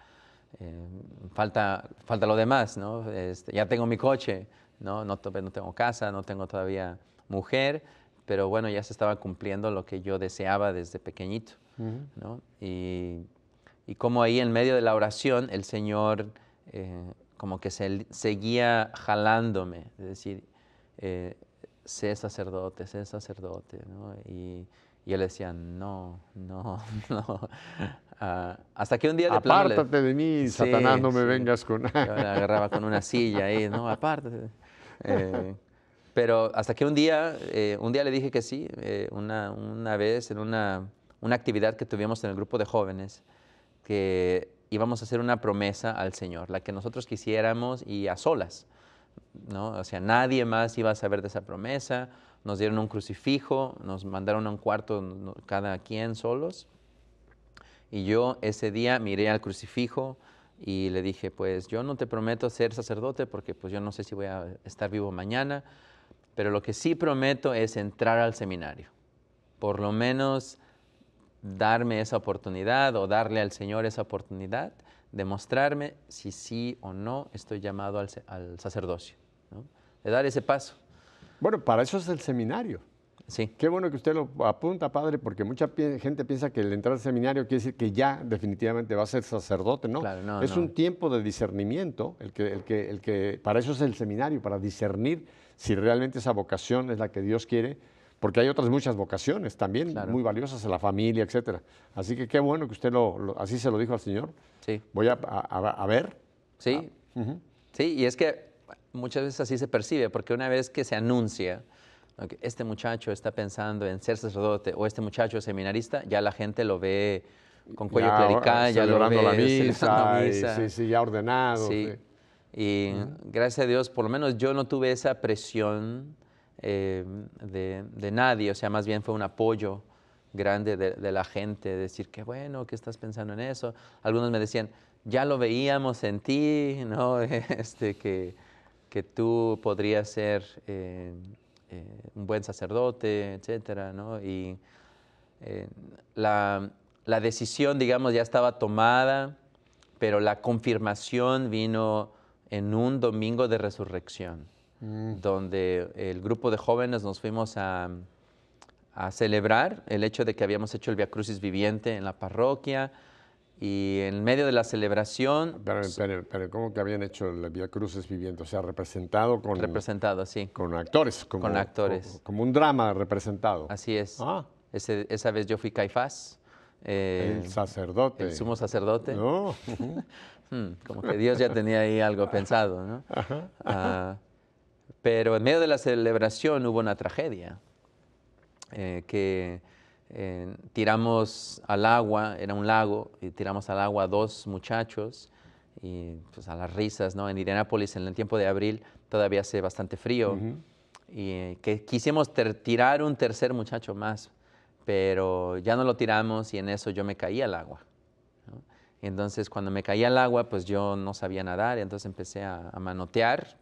falta lo demás, ¿no? Ya tengo mi coche, ¿no? No tengo casa, no tengo todavía mujer, pero bueno, ya se estaba cumpliendo lo que yo deseaba desde pequeñito, ¿no? Y como ahí en medio de la oración el Señor como que seguía jalándome, es decir, sé sacerdote, ¿no? Y yo le decía, no. Hasta que un día de plano Apártate de mí, Sí, Satanás, no me sí. vengas con... Yo la agarraba con una silla ahí, no, apártate. Pero hasta que un día le dije que sí, una vez en una actividad que tuvimos en el grupo de jóvenes, que íbamos a hacer una promesa al Señor, la que nosotros quisiéramos y a solas, ¿no? O sea, nadie más iba a saber de esa promesa. Nos dieron un crucifijo, nos mandaron a un cuarto cada quien solos. Y yo ese día miré al crucifijo y le dije, pues yo no te prometo ser sacerdote porque pues yo no sé si voy a estar vivo mañana, pero lo que sí prometo es entrar al seminario. Por lo menos darme esa oportunidad o darle al Señor esa oportunidad de mostrarme si sí o no estoy llamado al sacerdocio, ¿no? De dar ese paso. Bueno, para eso es el seminario. Sí. Qué bueno que usted lo apunta, padre, porque mucha gente piensa que el entrar al seminario quiere decir que ya definitivamente va a ser sacerdote, ¿no? Claro, no, es no. un tiempo de discernimiento, para eso es el seminario, para discernir si realmente esa vocación es la que Dios quiere, porque hay otras muchas vocaciones también muy valiosas en la familia, etcétera. Así que qué bueno que usted así se lo dijo al Señor. Sí. Voy a ver. Sí, sí, y es que muchas veces así se percibe, porque una vez que se anuncia que este muchacho está pensando en ser sacerdote o este muchacho es seminarista, ya la gente lo ve con cuello clerical, ya lo ve celebrando la celebrando misa, sí, ya ordenado. Sí. Y gracias a Dios, por lo menos yo no tuve esa presión de nadie, o sea, más bien fue un apoyo grande de la gente, decir, qué bueno, que estás pensando en eso. Algunos me decían, ya lo veíamos en ti, ¿no? Que tú podrías ser un buen sacerdote, etcétera, ¿no? Y la decisión, digamos, ya estaba tomada, pero la confirmación vino en un domingo de resurrección, donde el grupo de jóvenes nos fuimos a celebrar el hecho de que habíamos hecho el Via Crucis viviente en la parroquia, y en medio de la celebración... Pero ¿cómo que habían hecho el Via Crucis viviente? O sea, representado, sí. Con actores. Con actores. Como un drama representado. Así es. Esa vez yo fui Caifás. El sacerdote. El sumo sacerdote. No. Como que Dios ya tenía ahí algo pensado, ¿no? Pero en medio de la celebración hubo una tragedia, que tiramos al agua, era un lago, y tiramos al agua a 2 muchachos, y pues a las risas, ¿no? En Indianápolis, en el tiempo de abril, todavía hace bastante frío, y que quisimos tirar un tercer muchacho más, pero ya no lo tiramos, y en eso yo me caí al agua, ¿no? Y entonces cuando me caí al agua, pues yo no sabía nadar, y entonces empecé a manotear,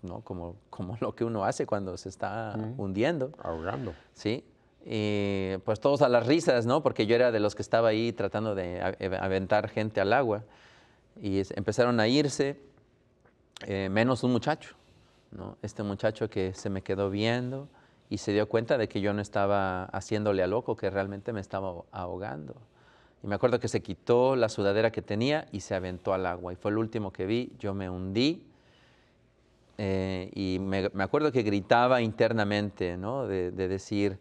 ¿no? Como lo que uno hace cuando se está hundiendo. Ahogando. Sí. Y pues todos a las risas, ¿no? Porque yo era de los que estaba ahí tratando de aventar gente al agua. Y empezaron a irse, menos un muchacho, ¿no? Este muchacho que se me quedó viendo y se dio cuenta de que yo no estaba haciéndole a loco, que realmente me estaba ahogando. Y me acuerdo que se quitó la sudadera que tenía y se aventó al agua. Y fue el último que vi. Yo me hundí. Y me acuerdo que gritaba internamente, ¿no? De decir,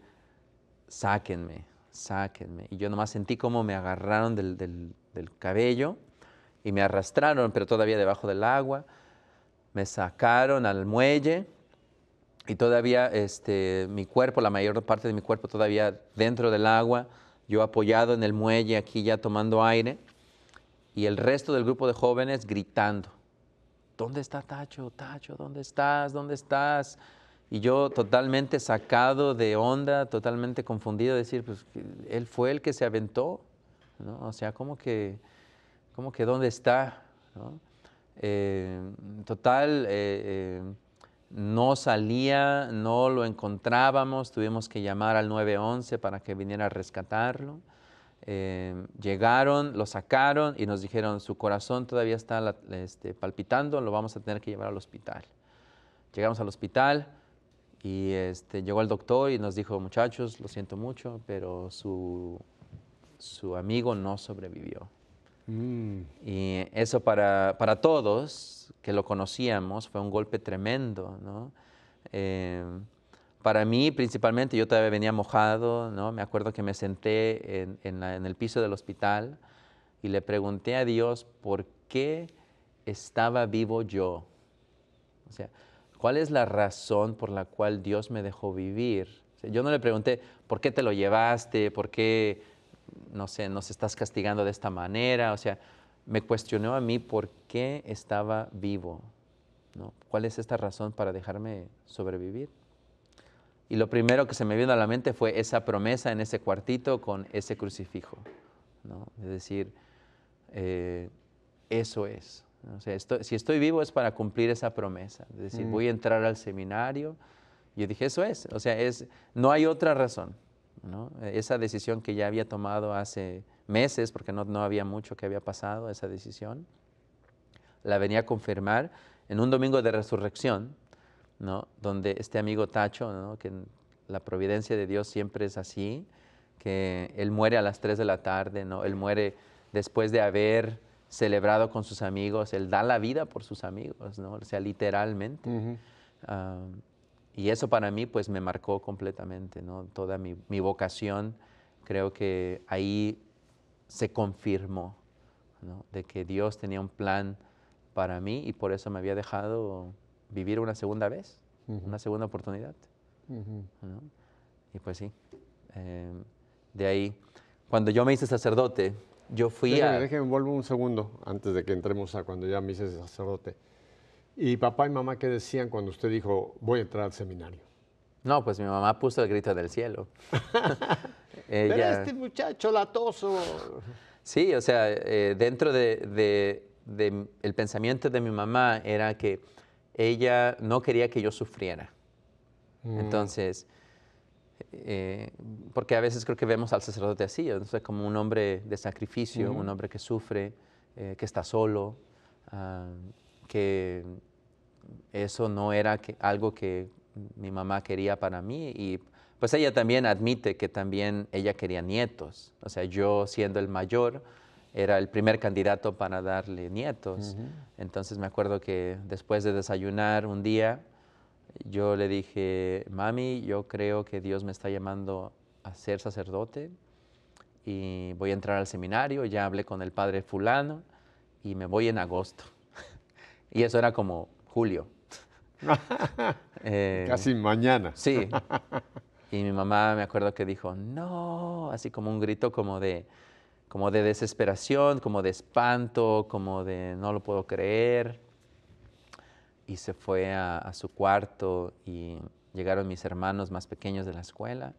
sáquenme, sáquenme. Y yo nomás sentí como me agarraron del cabello y me arrastraron, pero todavía debajo del agua. Me sacaron al muelle y todavía mi cuerpo, la mayor parte de mi cuerpo todavía dentro del agua, yo apoyado en el muelle aquí ya tomando aire, y el resto del grupo de jóvenes gritando, ¿dónde está Tacho? Tacho, ¿dónde estás? ¿Dónde estás? Y yo totalmente sacado de onda, totalmente confundido, decir, pues, él fue el que se aventó, ¿no? O sea, ¿cómo que dónde está? ¿No? No salía, no lo encontrábamos, tuvimos que llamar al 911 para que viniera a rescatarlo. Llegaron, lo sacaron y nos dijeron, su corazón todavía está palpitando, lo vamos a tener que llevar al hospital. Llegamos al hospital y llegó el doctor y nos dijo, muchachos, lo siento mucho, pero su amigo no sobrevivió. Y eso para todos que lo conocíamos fue un golpe tremendo, ¿no? Para mí, principalmente, yo todavía venía mojado, ¿no? Me acuerdo que me senté en el piso del hospital y le pregunté a Dios por qué estaba vivo yo. O sea, ¿cuál es la razón por la cual Dios me dejó vivir? O sea, yo no le pregunté, ¿por qué te lo llevaste? ¿Por qué, no sé, nos estás castigando de esta manera? O sea, me cuestionó a mí por qué estaba vivo, ¿no? ¿Cuál es esta razón para dejarme sobrevivir? Y lo primero que se me vino a la mente fue esa promesa en ese cuartito con ese crucifijo, ¿no? Es decir, eso es. O sea, si estoy vivo es para cumplir esa promesa. Es decir, voy a entrar al seminario. Yo dije, eso es. O sea, no hay otra razón, ¿no? Esa decisión que ya había tomado hace meses, porque no había mucho que había pasado, esa decisión, la venía a confirmar en un domingo de resurrección, ¿no? Donde este amigo Tacho, ¿no? Que la providencia de Dios siempre es así, que él muere a las 3 de la tarde, ¿no? Él muere después de haber celebrado con sus amigos, él da la vida por sus amigos, ¿no? O sea, literalmente. Y eso para mí pues me marcó completamente, ¿no? Toda mi vocación, creo que ahí se confirmó, ¿no? De que Dios tenía un plan para mí y por eso me había dejado vivir una segunda vez, una segunda oportunidad, ¿no? Y pues sí, de ahí, cuando yo me hice sacerdote, yo fui Déjeme, vuelvo un segundo antes de que entremos a cuando ya me hice sacerdote. ¿Y papá y mamá qué decían cuando usted dijo, voy a entrar al seminario? No, pues mi mamá puso el grito del cielo. Pero este muchacho latoso. Sí, o sea, dentro de el pensamiento de mi mamá era que ella no quería que yo sufriera. Entonces, porque a veces creo que vemos al sacerdote así, o sea, como un hombre de sacrificio, un hombre que sufre, que está solo, que eso no era algo que mi mamá quería para mí y pues ella también admite que también ella quería nietos, o sea, yo siendo el mayor era el primer candidato para darle nietos. Entonces me acuerdo que después de desayunar un día, yo le dije, mami, yo creo que Dios me está llamando a ser sacerdote y voy a entrar al seminario, ya hablé con el padre fulano y me voy en agosto. Y eso era como julio. Casi mañana. Sí. Y mi mamá me acuerdo que dijo, no, así como un grito como de desesperación, como de espanto, como de no lo puedo creer. Y se fue a su cuarto y llegaron mis hermanos más pequeños de la escuela,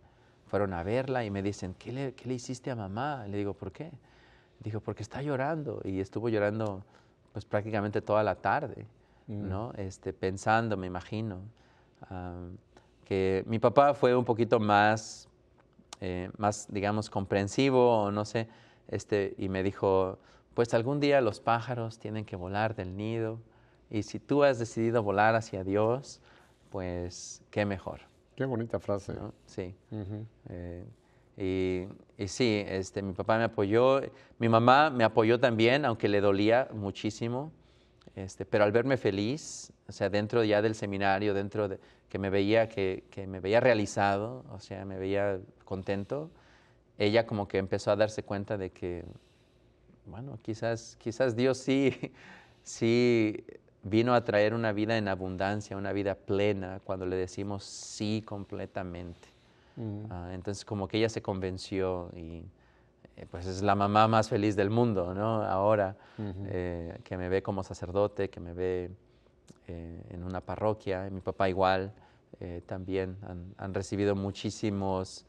fueron a verla y me dicen, ¿qué le hiciste a mamá? Le digo, ¿por qué? Dijo, porque está llorando. Y estuvo llorando pues prácticamente toda la tarde, ¿no? Pensando, me imagino, que mi papá fue un poquito más, digamos, comprensivo, o no sé, y me dijo, pues algún día los pájaros tienen que volar del nido, y si tú has decidido volar hacia Dios, pues qué mejor. Qué bonita frase. ¿No? Sí. Y sí, mi papá me apoyó, mi mamá me apoyó también, aunque le dolía muchísimo, pero al verme feliz, o sea, dentro ya del seminario, dentro de que me veía realizado, o sea, me veía contento, ella como que empezó a darse cuenta de que, bueno, quizás Dios sí vino a traer una vida en abundancia, una vida plena, cuando le decimos sí completamente. Entonces como que ella se convenció y pues es la mamá más feliz del mundo, ¿no? Ahora que me ve como sacerdote, que me ve en una parroquia, y mi papá igual, también han recibido muchísimos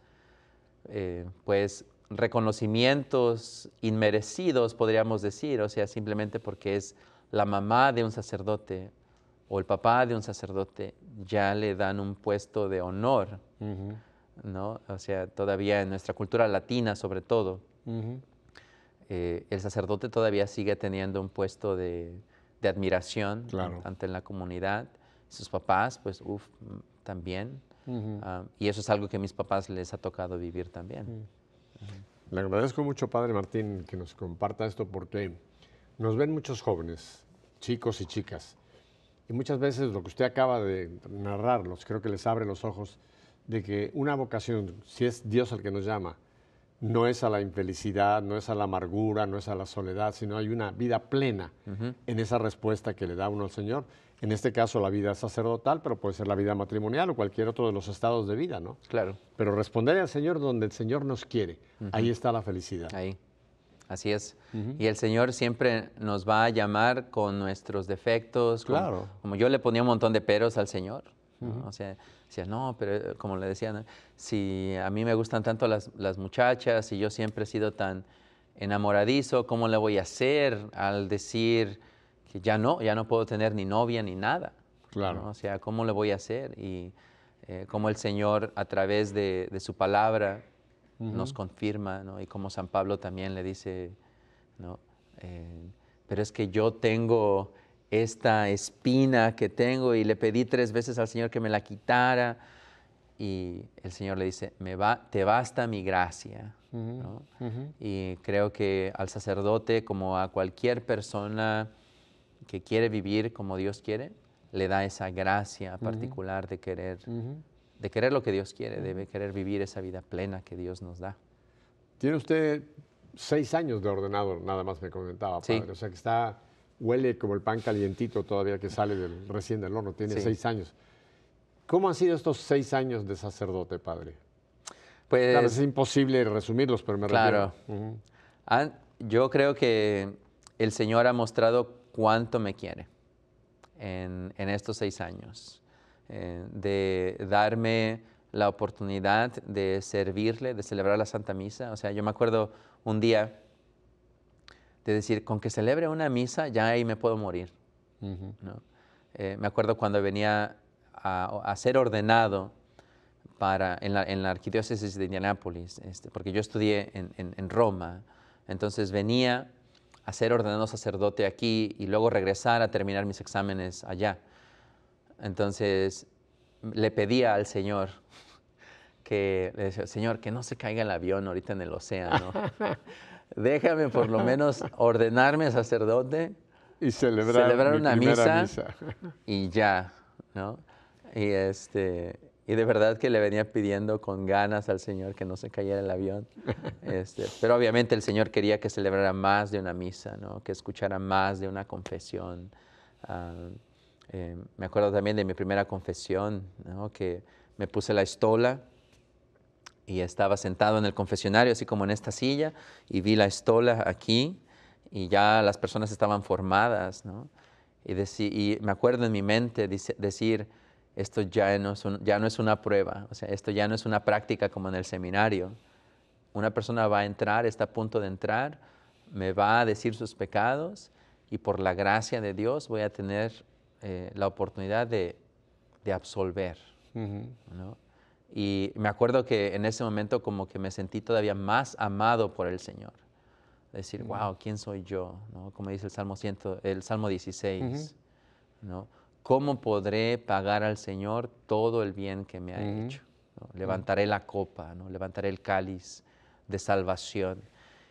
pues reconocimientos inmerecidos, podríamos decir, o sea, simplemente porque es la mamá de un sacerdote o el papá de un sacerdote, ya le dan un puesto de honor, ¿no? O sea, todavía en nuestra cultura latina, sobre todo, el sacerdote todavía sigue teniendo un puesto de admiración ante la comunidad. Sus papás, pues, también. Y eso es algo que a mis papás les ha tocado vivir también. Le agradezco mucho, Padre Martín, que nos comparta esto porque nos ven muchos jóvenes, chicos y chicas. Y muchas veces lo que usted acaba de narrarlos, creo que les abre los ojos de que una vocación, si es Dios el que nos llama, no es a la infelicidad, no es a la amargura, no es a la soledad, sino hay una vida plena en esa respuesta que le da uno al Señor. En este caso la vida sacerdotal, pero puede ser la vida matrimonial o cualquier otro de los estados de vida, ¿no? Claro. Pero responder al Señor donde el Señor nos quiere, ahí está la felicidad. Ahí, así es. Y el Señor siempre nos va a llamar con nuestros defectos. Claro. Como yo le ponía un montón de peros al Señor, ¿no? O sea, decía, no, pero como le decía, ¿no? Si a mí me gustan tanto las muchachas y yo siempre he sido tan enamoradizo, ¿cómo le voy a hacer al decir que ya no puedo tener ni novia ni nada? Claro. ¿No? O sea, ¿cómo le voy a hacer? Y cómo el Señor a través de su palabra nos confirma, ¿no? Y como San Pablo también le dice, ¿no? Pero es que yo tengo esta espina que tengo y le pedí 3 veces al Señor que me la quitara y el Señor le dice, te basta mi gracia, ¿no? Y creo que al sacerdote, como a cualquier persona que quiere vivir como Dios quiere, le da esa gracia particular de querer lo que Dios quiere, de querer vivir esa vida plena que Dios nos da. Tiene usted 6 años de ordenado, nada más me comentaba, padre. Sí. O sea que huele como el pan calientito todavía que sale recién del horno, tiene 6 años. ¿Cómo han sido estos 6 años de sacerdote, padre? Pues, claro, es imposible resumirlos, pero me refiero. Yo creo que el Señor ha mostrado cuánto me quiere en estos 6 años, de darme la oportunidad de servirle, de celebrar la Santa Misa. O sea, yo me acuerdo un día de decir, con que celebre una misa, ya ahí me puedo morir, ¿no? Me acuerdo cuando venía a ser ordenado en la arquidiócesis de Indianápolis, porque yo estudié en Roma, entonces venía a ser ordenado sacerdote aquí y luego regresar a terminar mis exámenes allá. Entonces le pedía al Señor le decía, Señor, que no se caiga el avión ahorita en el océano. Déjame por lo menos ordenarme sacerdote y celebrar una misa y ya, ¿no? Y de verdad que le venía pidiendo con ganas al Señor que no se cayera el avión. Pero obviamente el Señor quería que celebrara más de una misa, ¿no? Que escuchara más de una confesión. Me acuerdo también de mi primera confesión, ¿no? Que me puse la estola y estaba sentado en el confesionario, así como en esta silla, y vi la estola aquí, y ya las personas estaban formadas, ¿no? Y me acuerdo en mi mente decir, esto ya no es una prueba, o sea, esto ya no es una práctica como en el seminario. Una persona va a entrar, está a punto de entrar, me va a decir sus pecados, y por la gracia de Dios voy a tener la oportunidad de absolver, ¿no? Y me acuerdo que en ese momento como que me sentí todavía más amado por el Señor. Decir, wow, ¿quién soy yo? ¿No? Como dice el Salmo 16, ¿no? ¿Cómo podré pagar al Señor todo el bien que me ha hecho? ¿No? Levantaré la copa, ¿no? Levantaré el cáliz de salvación.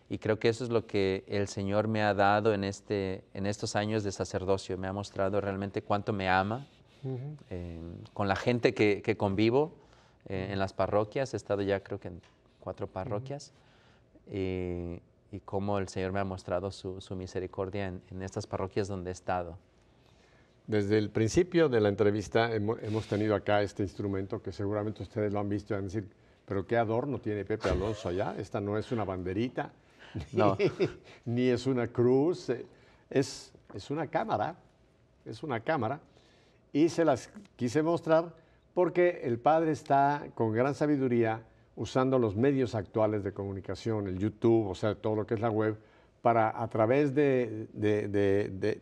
Y creo que eso es lo que el Señor me ha dado en estos años de sacerdocio. Me ha mostrado realmente cuánto me ama. Con la gente que convivo, en las parroquias, he estado ya creo que en 4 parroquias, y cómo el Señor me ha mostrado su misericordia en estas parroquias donde he estado. Desde el principio de la entrevista hemos tenido acá este instrumento que seguramente ustedes lo han visto y van a decir, pero qué adorno tiene Pepe Alonso allá, esta no es una banderita, No. ni es una cruz, es una cámara, y se las quise mostrar porque el Padre está con gran sabiduría usando los medios actuales de comunicación, el YouTube, o sea, todo lo que es la web, para a través de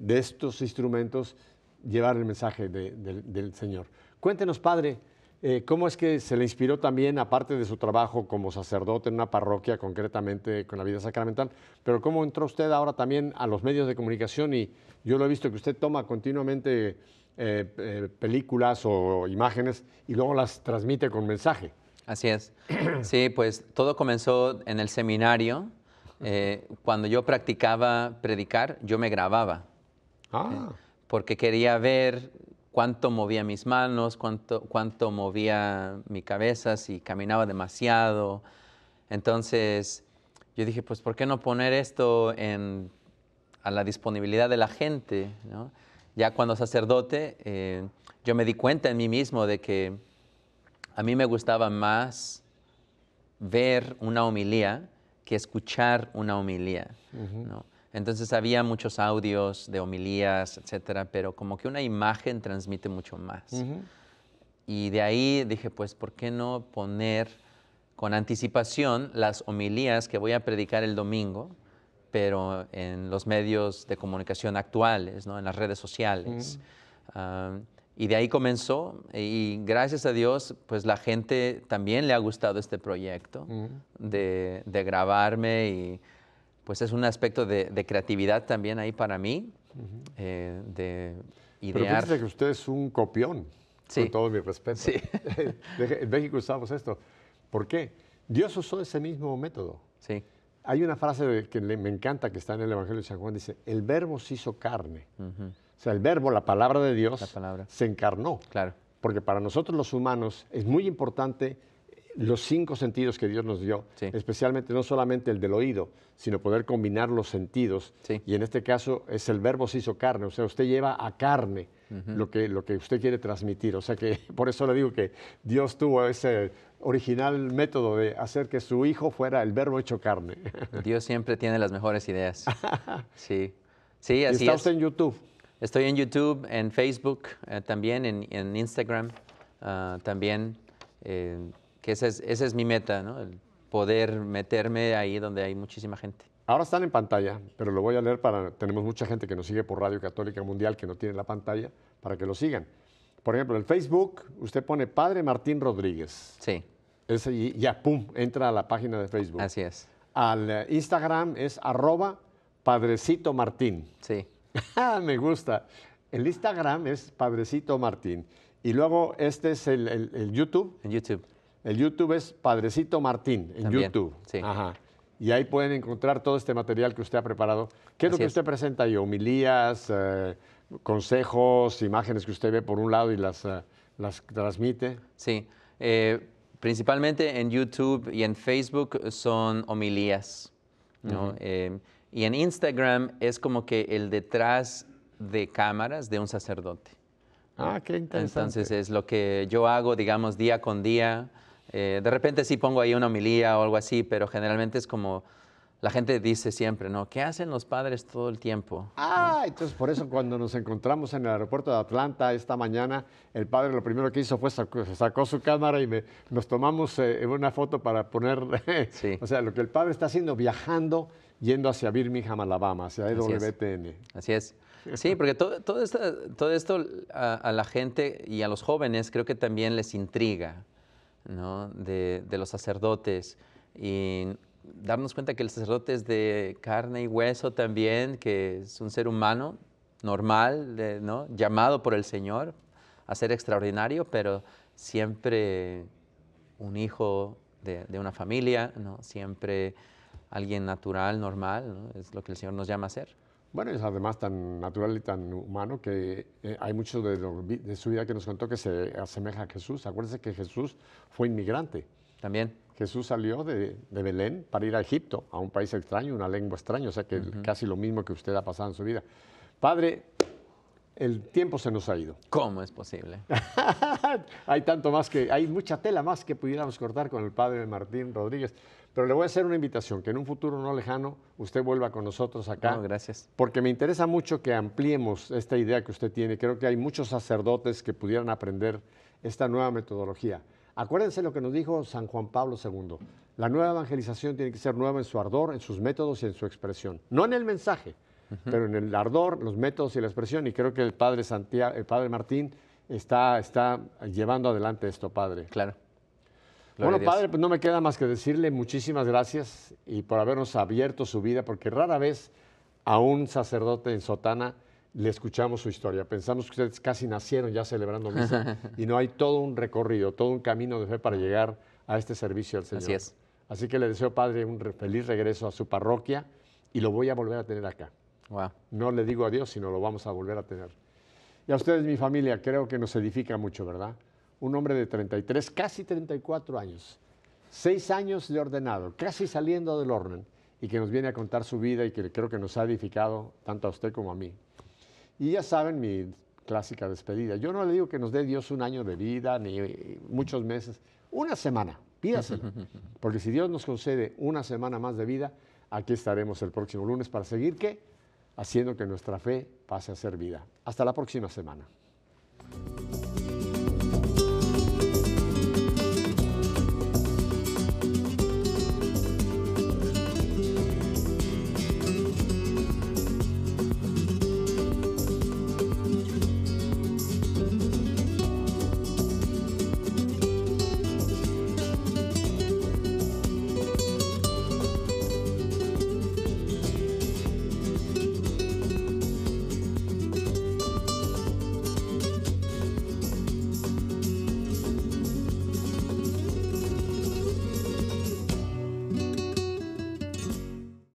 estos instrumentos llevar el mensaje del Señor. Cuéntenos, Padre, ¿cómo es que se le inspiró también, aparte de su trabajo como sacerdote en una parroquia, concretamente con la vida sacramental, pero cómo entró usted ahora también a los medios de comunicación? Y yo lo he visto que usted toma continuamente películas o imágenes y luego las transmite con mensaje. Así es. Sí, pues todo comenzó en el seminario. Cuando yo practicaba predicar, yo me grababa. Porque quería ver cuánto movía mis manos, cuánto movía mi cabeza, si caminaba demasiado. Entonces, yo dije, pues, ¿por qué no poner esto a la disponibilidad de la gente, ¿no? Ya cuando sacerdote, yo me di cuenta en mí mismo de que a mí me gustaba más ver una homilía que escuchar una homilía, ¿no? Entonces había muchos audios de homilías, etcétera, pero como que una imagen transmite mucho más. Y de ahí dije, pues, ¿por qué no poner con anticipación las homilías que voy a predicar el domingo, pero en los medios de comunicación actuales, ¿no? En las redes sociales? Y de ahí comenzó, y gracias a Dios, pues la gente también le ha gustado este proyecto de grabarme, y pues es un aspecto de creatividad también ahí para mí, de Pero idear. fíjese que usted es un copión, Sí. con todo mi respeto. Sí. En México usamos esto. ¿Por qué? Dios usó ese mismo método. Sí. Hay una frase que me encanta que está en el Evangelio de San Juan, dice, el verbo se hizo carne. O sea, el verbo, la palabra de Dios, se encarnó. Claro. Porque para nosotros los humanos es muy importante los 5 sentidos que Dios nos dio, especialmente no solamente el del oído, sino poder combinar los sentidos. Y en este caso es el verbo se hizo carne, o sea, usted lleva a carne lo que usted quiere transmitir. O sea que por eso le digo que Dios tuvo ese original método de hacer que su hijo fuera el verbo hecho carne. Dios siempre tiene las mejores ideas. Sí, sí, así es. ¿Y está usted en YouTube? Estoy en YouTube, en Facebook, también en Instagram, también, que esa es mi meta, ¿no? El poder meterme ahí donde hay muchísima gente. Ahora están en pantalla, pero lo voy a leer tenemos mucha gente que nos sigue por Radio Católica Mundial que no tiene la pantalla, para que lo sigan. Por ejemplo, en Facebook, usted pone Padre Martín Rodríguez. Sí. Y ya, pum, entra a la página de Facebook. Así es. Al Instagram es @Padrecito Martín. Sí. Me gusta. El Instagram es Padrecito Martín. Y luego este es el YouTube. En YouTube. El YouTube es Padrecito Martín, en También, YouTube. sí. Ajá. Y ahí pueden encontrar todo este material que usted ha preparado. ¿Qué es lo que usted presenta ahí? Homilías, consejos, imágenes que usted ve por un lado y las transmite. Sí. Principalmente en YouTube y en Facebook son homilías, ¿no? Y en Instagram es como que el detrás de cámaras de un sacerdote. Ah, qué interesante. Entonces es lo que yo hago, digamos, día con día. De repente sí pongo ahí una homilía o algo así, pero generalmente es como la gente dice siempre, ¿no? ¿Qué hacen los padres todo el tiempo? Ah, entonces por eso cuando nos encontramos en el aeropuerto de Atlanta esta mañana, el padre lo primero que hizo fue sacó su cámara y nos tomamos una foto para poner, Sí. O sea, lo que el padre está haciendo, viajando, yendo hacia Birmingham, Alabama, hacia EWTN. Así es. Sí, porque todo esto a la gente y a los jóvenes creo que también les intriga, ¿no? De los sacerdotes, y darnos cuenta que el sacerdote es de carne y hueso también, que es un ser humano normal, ¿no? Llamado por el Señor a ser extraordinario, pero siempre un hijo de una familia, ¿no? Siempre alguien natural, normal, ¿no? Es lo que el Señor nos llama a ser. Bueno, es además tan natural y tan humano que hay mucho de su vida que nos contó que se asemeja a Jesús. Acuérdense que Jesús fue inmigrante. También. Jesús salió de Belén para ir a Egipto, a un país extraño, una lengua extraña, o sea que casi lo mismo que usted ha pasado en su vida. Padre, el tiempo se nos ha ido. ¿Cómo es posible? Hay mucha tela más que pudiéramos cortar con el padre Martín Rodríguez, pero le voy a hacer una invitación, que en un futuro no lejano usted vuelva con nosotros acá. No, gracias. Porque me interesa mucho que ampliemos esta idea que usted tiene. Creo que hay muchos sacerdotes que pudieran aprender esta nueva metodología. Acuérdense lo que nos dijo San Juan Pablo II. La nueva evangelización tiene que ser nueva en su ardor, en sus métodos y en su expresión. No en el mensaje, pero en el ardor, los métodos y la expresión. Y creo que el padre Martín está llevando adelante esto, padre. Claro. Bueno, padre, pues no me queda más que decirle muchísimas gracias y por habernos abierto su vida, porque rara vez a un sacerdote en sotana le escuchamos su historia. Pensamos que ustedes casi nacieron ya celebrando misa y no hay todo un recorrido, todo un camino de fe para llegar a este servicio al Señor. Así es. Así que le deseo, padre, un feliz regreso a su parroquia y lo voy a volver a tener acá. Wow. No le digo adiós, sino lo vamos a volver a tener. Y a ustedes, mi familia, creo que nos edifica mucho, ¿verdad? Un hombre de 33, casi 34 años, 6 años de ordenado, casi saliendo del orden, y que nos viene a contar su vida y que creo que nos ha edificado tanto a usted como a mí. Y ya saben mi clásica despedida. Yo no le digo que nos dé Dios un año de vida, ni muchos meses, una semana, pídaselo. Porque si Dios nos concede una semana más de vida, aquí estaremos el próximo lunes para seguir, ¿qué? Haciendo que nuestra fe pase a ser vida. Hasta la próxima semana.